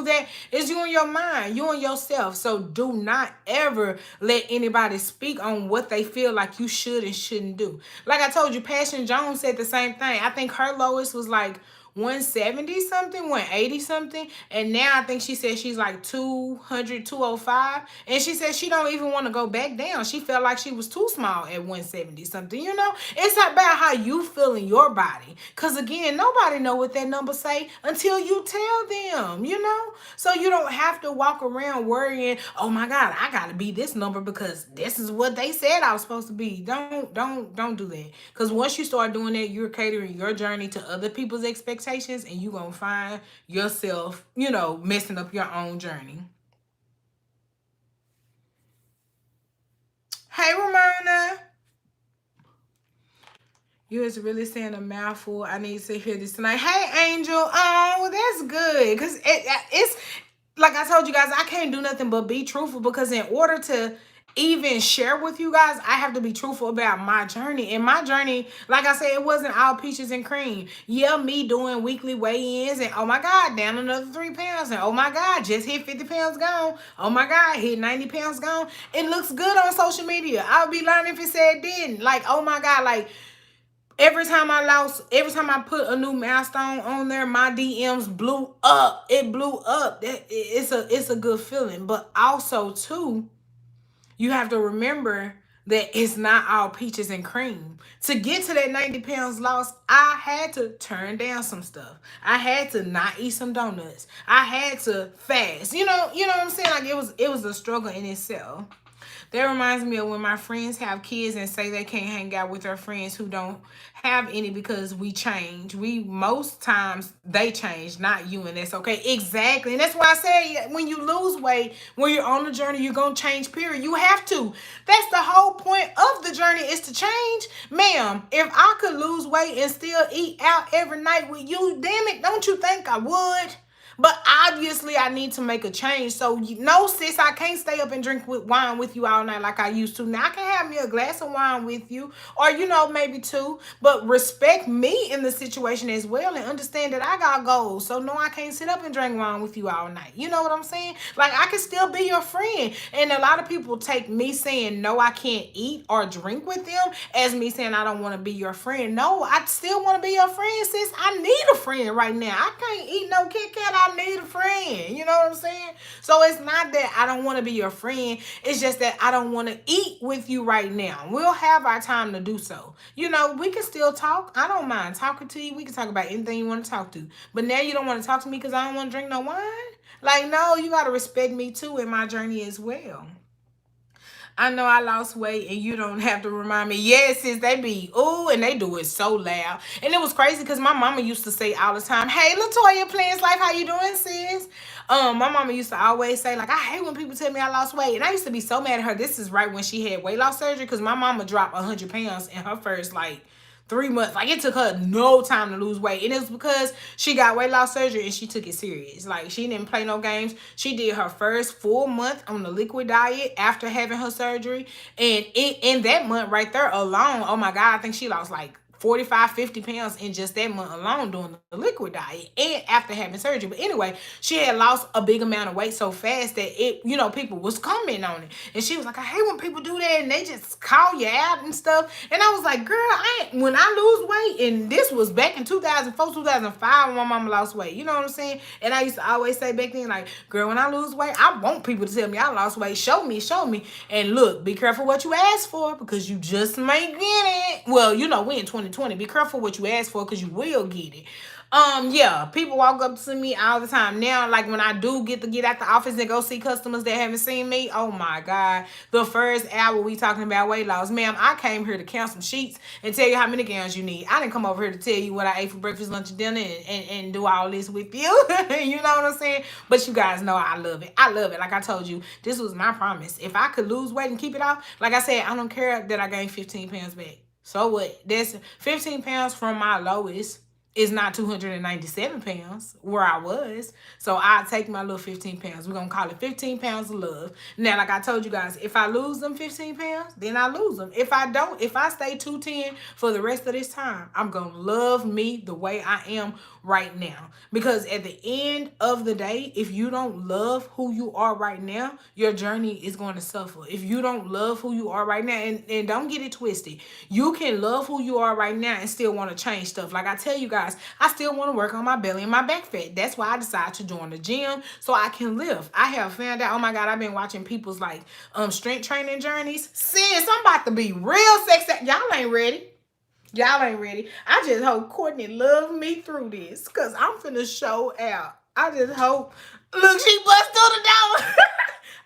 that is you and your mind, you and yourself. So do not ever let anybody speak on what they feel like you should and shouldn't do. Like I told you, Passion Jones said the same thing. I think her lowest was like 170 something, 180 something. And now I think she said she's like 200, 205. And she said she don't even want to go back down. She felt like she was too small at 170 something, you know? It's about how you feel in your body. Because again, nobody know what that number say until you tell them, you know? So you don't have to walk around worrying, oh my God, I got to be this number because this is what they said I was supposed to be. Don't do that. Because once you start doing that, you're catering your journey to other people's expectations, and you're going to find yourself, you know, messing up your own journey. Hey, Ramona. You was really saying a mouthful. I need to hear this tonight. Hey, Angel. Oh, that's good. Because it's, like I told you guys, I can't do nothing but be truthful, because in order to even share with you guys, I have to be truthful about my journey. And my journey, like I said, it wasn't all peaches and cream. Yeah, me doing weekly weigh-ins and oh my God, down another 3 pounds. And oh my God, just hit 50 pounds gone. Oh my God, hit 90 pounds gone. It looks good on social media. I would be lying if it said it didn't. Like, oh my God, like, every time I put a new milestone on there, my DMs blew up. It blew up. It's a good feeling. But also too, you have to remember that it's not all peaches and cream. To get to that 90 pounds lost, I had to turn down some stuff. I had to not eat some donuts. I had to fast. You know what I'm saying? Like it was a struggle in itself. That reminds me of when my friends have kids and say they can't hang out with their friends who don't have any because we change. Most times they change, not you, and that's okay. Exactly. And that's why I say when you lose weight, when you're on the journey, you're going to change, period. You have to. That's the whole point of the journey, is to change. Ma'am, if I could lose weight and still eat out every night with you, damn it, don't you think I would? But obviously, I need to make a change. So, no, sis, I can't stay up and drink wine with you all night like I used to. Now, I can have me a glass of wine with you, or, maybe two. But respect me in the situation as well, and understand that I got goals. So, no, I can't sit up and drink wine with you all night. You know what I'm saying? Like, I can still be your friend. And a lot of people take me saying, no, I can't eat or drink with them as me saying I don't want to be your friend. No, I still want to be your friend, sis. I need a friend right now. I can't eat no Kit Kat. I need a friend. You know what I'm saying? So it's not that I don't want to be your friend. It's just that I don't want to eat with you right now. We'll have our time to do so. We can still talk. I don't mind talking to you. We can talk about anything you want to talk to. But now you don't want to talk to me because I don't want to drink no wine? Like, no, you got to respect me too in my journey as well. I know I lost weight and you don't have to remind me. Yes, sis, they be, ooh, and they do it so loud. And it was crazy because my mama used to say all the time, hey, Latoya, Plans Life, how you doing, sis? My mama used to always say, like, I hate when people tell me I lost weight. And I used to be so mad at her. This is right when she had weight loss surgery, because my mama dropped 100 pounds in her first, 3 months. Like, it took her no time to lose weight. And it was because she got weight loss surgery and she took it serious. Like, she didn't play no games. She did her first full month on the liquid diet after having her surgery. And in that month right there alone, oh my God, I think she lost 45, 50 pounds in just that month alone doing the liquid diet and after having surgery. But anyway, she had lost a big amount of weight so fast that people was commenting on it. And she was like, I hate when people do that and they just call you out and stuff. And I was like, girl, when I lose weight, and this was back in 2004, 2005 when my mama lost weight. You know what I'm saying? And I used to always say back then, like, girl, when I lose weight, I want people to tell me I lost weight. Show me. And look, be careful what you ask for, because you just may get it. Well, we in 2020. Be careful what you ask for, because you will get it. Yeah, people walk up to me all the time. Now, like, when I do get out the office and go see customers that haven't seen me, oh my God, the first hour we talking about weight loss. Ma'am, I came here to count some sheets and tell you how many gowns you need. I didn't come over here to tell you what I ate for breakfast, lunch, and dinner and do all this with you. You know what I'm saying? But you guys know I love it. I love it. Like I told you, this was my promise. If I could lose weight and keep it off, like I said, I don't care that I gained 15 pounds back. So what? That's 15 pounds from my lowest. Is not 297 pounds where I was. So I take my little 15 pounds. We're going to call it 15 pounds of love. Now, like I told you guys, if I lose them 15 pounds, then I lose them. If I don't, if I stay 210 for the rest of this time, I'm going to love me the way I am right now. Because at the end of the day, if you don't love who you are right now, your journey is going to suffer. If you don't love who you are right now, and don't get it twisted, you can love who you are right now and still want to change stuff. Like I tell you guys, guys, I still want to work on my belly and my back fat. That's why I decided to join the gym so I can lift. I have found out, oh my God, I've been watching people's like strength training journeys. Sis, I'm about to be real sexy. Y'all ain't ready. Y'all ain't ready. I just hope Courtney love me through this because I'm finna show out. I just hope. Look, she bust through the door.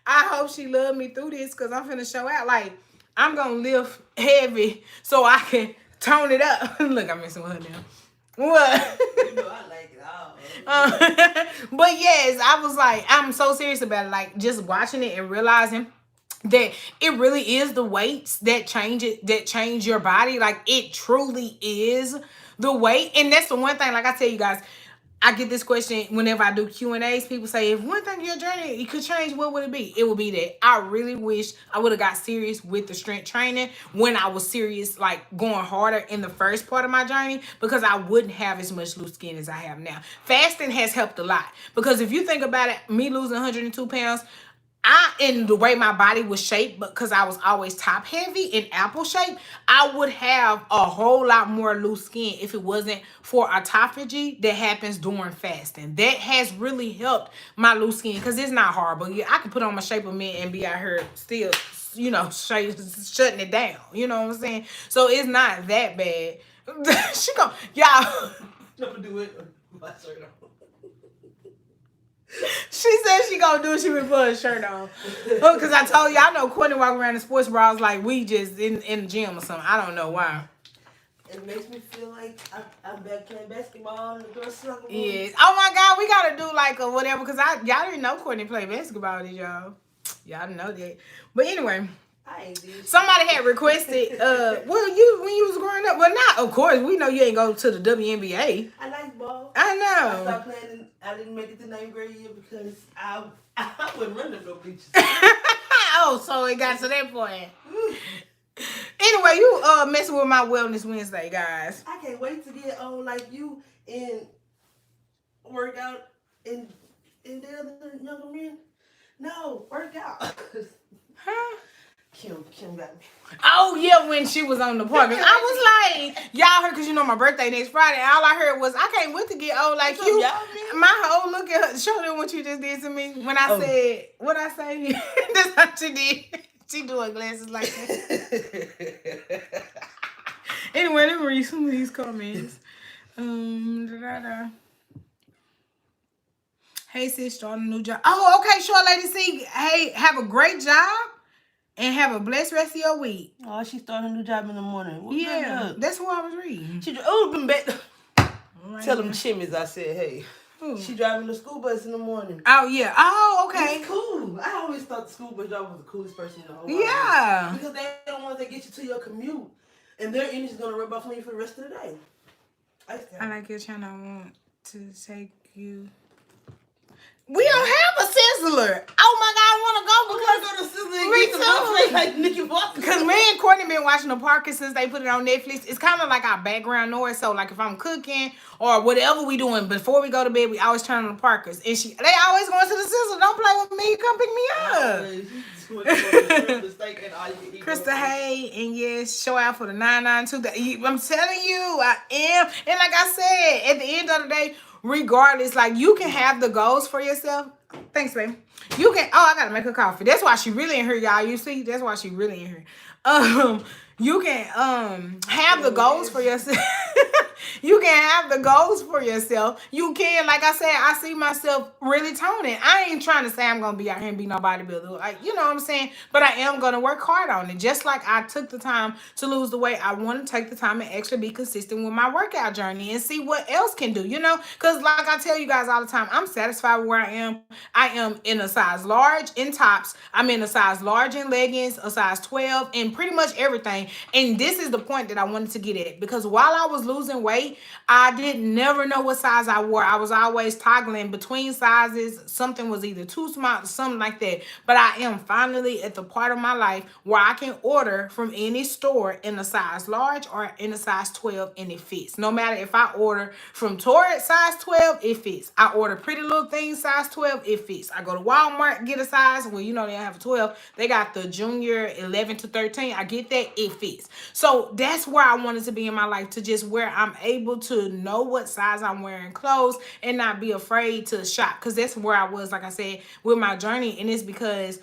I hope she love me through this because I'm finna show out. Like, I'm gonna lift heavy so I can tone it up. Look, I'm messing with her now. What? You know I like it all. But yes, I was like, I'm so serious about it. Like, just watching it and realizing that it really is the weights that change your body. Like, it truly is the weight. And that's the one thing, like I tell you guys, I get this question whenever I do Q&As. People say, if one thing in your journey, it could change, what would it be? It would be that I really wish I would have got serious with the strength training when I was serious, like going harder in the first part of my journey, because I wouldn't have as much loose skin as I have now. Fasting has helped a lot, because if you think about it, me losing 102 pounds, in the way my body was shaped, because I was always top heavy in apple shape, I would have a whole lot more loose skin if it wasn't for autophagy that happens during fasting. That has really helped my loose skin, because it's not horrible. Yeah, I can put on my Shape of Mint and be out here still, you know, shutting it down. You know what I'm saying? So it's not that bad. She go, y'all. Don't do it. My shirt on. She said she gonna do it. She been put her shirt on. Because I told you, I know Courtney walking around in sports bras like we just in the gym or something. I don't know why. It makes me feel like I'm back playing basketball and the girls suck. Yes. Oh my God, we gotta do like a whatever, because y'all didn't know Courtney played basketball, did y'all? Y'all didn't know that. But anyway. Somebody had requested, well, you when you was growing up, well, not, of course, we know you ain't go to the WNBA. I like ball. I know. I stopped playing, I didn't make it to 9th grade year because I wouldn't run to no bleachers. Oh, so it got to that point. Anyway, you messing with my Wellness Wednesday, guys. I can't wait to get on like you and work out and the other younger men. No, work out. Huh? Kim got me. Oh, yeah, when she was on the park. I was like, y'all heard, because you know my birthday next Friday, and all I heard was, I can't wait to get old like you. My whole look at her, show them what you just did to me. When I said, what I say? That's what she did. She doing glasses like that. Anyway, let me read some of these comments. Hey, sis, starting a new job. Oh, okay, Short Lady C. Hey, have a great job. And have a blessed rest of your week. Oh, she started a new job in the morning. Yeah, that's what I was reading. Been back. Tell them chimneys I said, hey. She driving the school bus in the morning. Oh, yeah. Oh, okay. It's cool. I always thought the school bus driver was the coolest person in the whole world. Yeah. Because they don't want to get you to your commute. And their energy is going to rub off on you for the rest of the day. I like your channel. I want to take you. We don't have a Sizzler. Oh my God, I want to go because because me and Courtney been watching the Parker since they put it on Netflix. It's kind of like our background noise. So like if I'm cooking or whatever we doing before we go to bed, we always turn on the Parkers. And they always going to the Sizzler. Don't play with me. Come pick me up. Krista Hay, and yes, show out for the 992. I'm telling you, I am. And like I said, at the end of the day, regardless, like you can have the goals for yourself. Thanks, babe. You can. Oh, I gotta make her coffee. That's why she really in here, y'all. You see, that's why she really in here. You can have the goals for yourself. You can have the goals for yourself. You can, like I said, I see myself really toning. I ain't trying to say I'm gonna be out here and be no bodybuilder, like, you know what I'm saying? But I am gonna work hard on it. Just like I took the time to lose the weight, I want to take the time and actually be consistent with my workout journey and see what else can do, you know? Because like I tell you guys all the time, I'm satisfied with where I am. I am in a size large in tops. I'm in a size large in leggings, a size 12, and pretty much everything. And this is the point that I wanted to get at, because while I was losing weight, I didn't never know what size I wore. I was always toggling between sizes. Something was either too small or something like that. But I am finally at the part of my life where I can order from any store in a size large or in a size 12 and it fits. No matter if I order from Torrid size 12, it fits. I order Pretty Little Things size 12, it fits. I go to Walmart, get a size. Well, you know they don't have a 12. They got the junior 11 to 13. I get that, it fits. So that's where I wanted to be in my life, to just where I'm able to know what size I'm wearing clothes and not be afraid to shop. Because that's where I was, like I said, with my journey. And it's because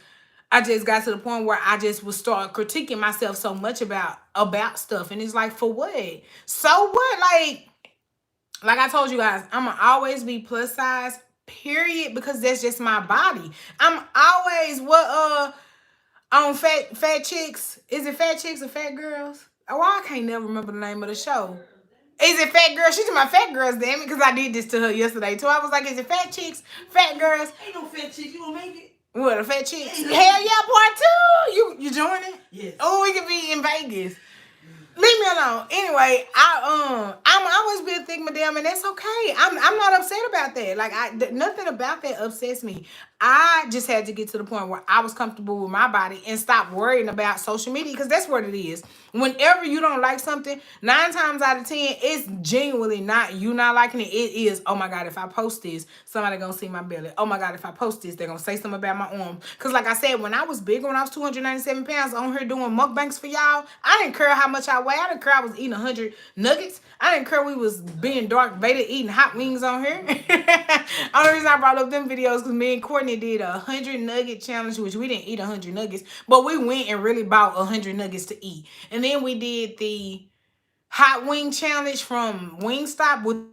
I just got to the point where I just would start critiquing myself so much about stuff. And it's like, for what? So what? Like I told you guys, I'ma always be plus size, period, because that's just my body. I'm always on fat chicks. Is it fat chicks or fat girls? Oh, I can't never remember the name of the show. Is it fat girls? She's my fat girls, damn it, because I did this to her yesterday too. I was like, is it fat chicks, fat girls? Ain't no fat chicks. You gonna make it? What, a fat chick? Hell yeah, part two. You joining? Yes. Oh, we could be in Vegas. Leave me alone. Anyway, I'm always be a thick madam, and that's okay. I'm not upset about that. Like nothing about that upsets me. I just had to get to the point where I was comfortable with my body and stop worrying about social media, because that's what it is. Whenever you don't like something, 9 times out of 10, it's genuinely not you not liking it. It is, oh my God, if I post this, somebody gonna see my belly. Oh my God, if I post this, they're gonna say something about my arm. Because like I said, when I was bigger, when I was 297 pounds on here doing mukbangs for y'all, I didn't care how much I weighed. I didn't care I was eating 100 nuggets. I didn't care we was being Dark Vader eating hot wings on here. Only reason I brought up them videos because me and Courtney did a 100 nugget challenge, which we didn't eat 100 nuggets, but we went and really bought 100 nuggets to eat. And then we did the hot wing challenge from Wingstop, with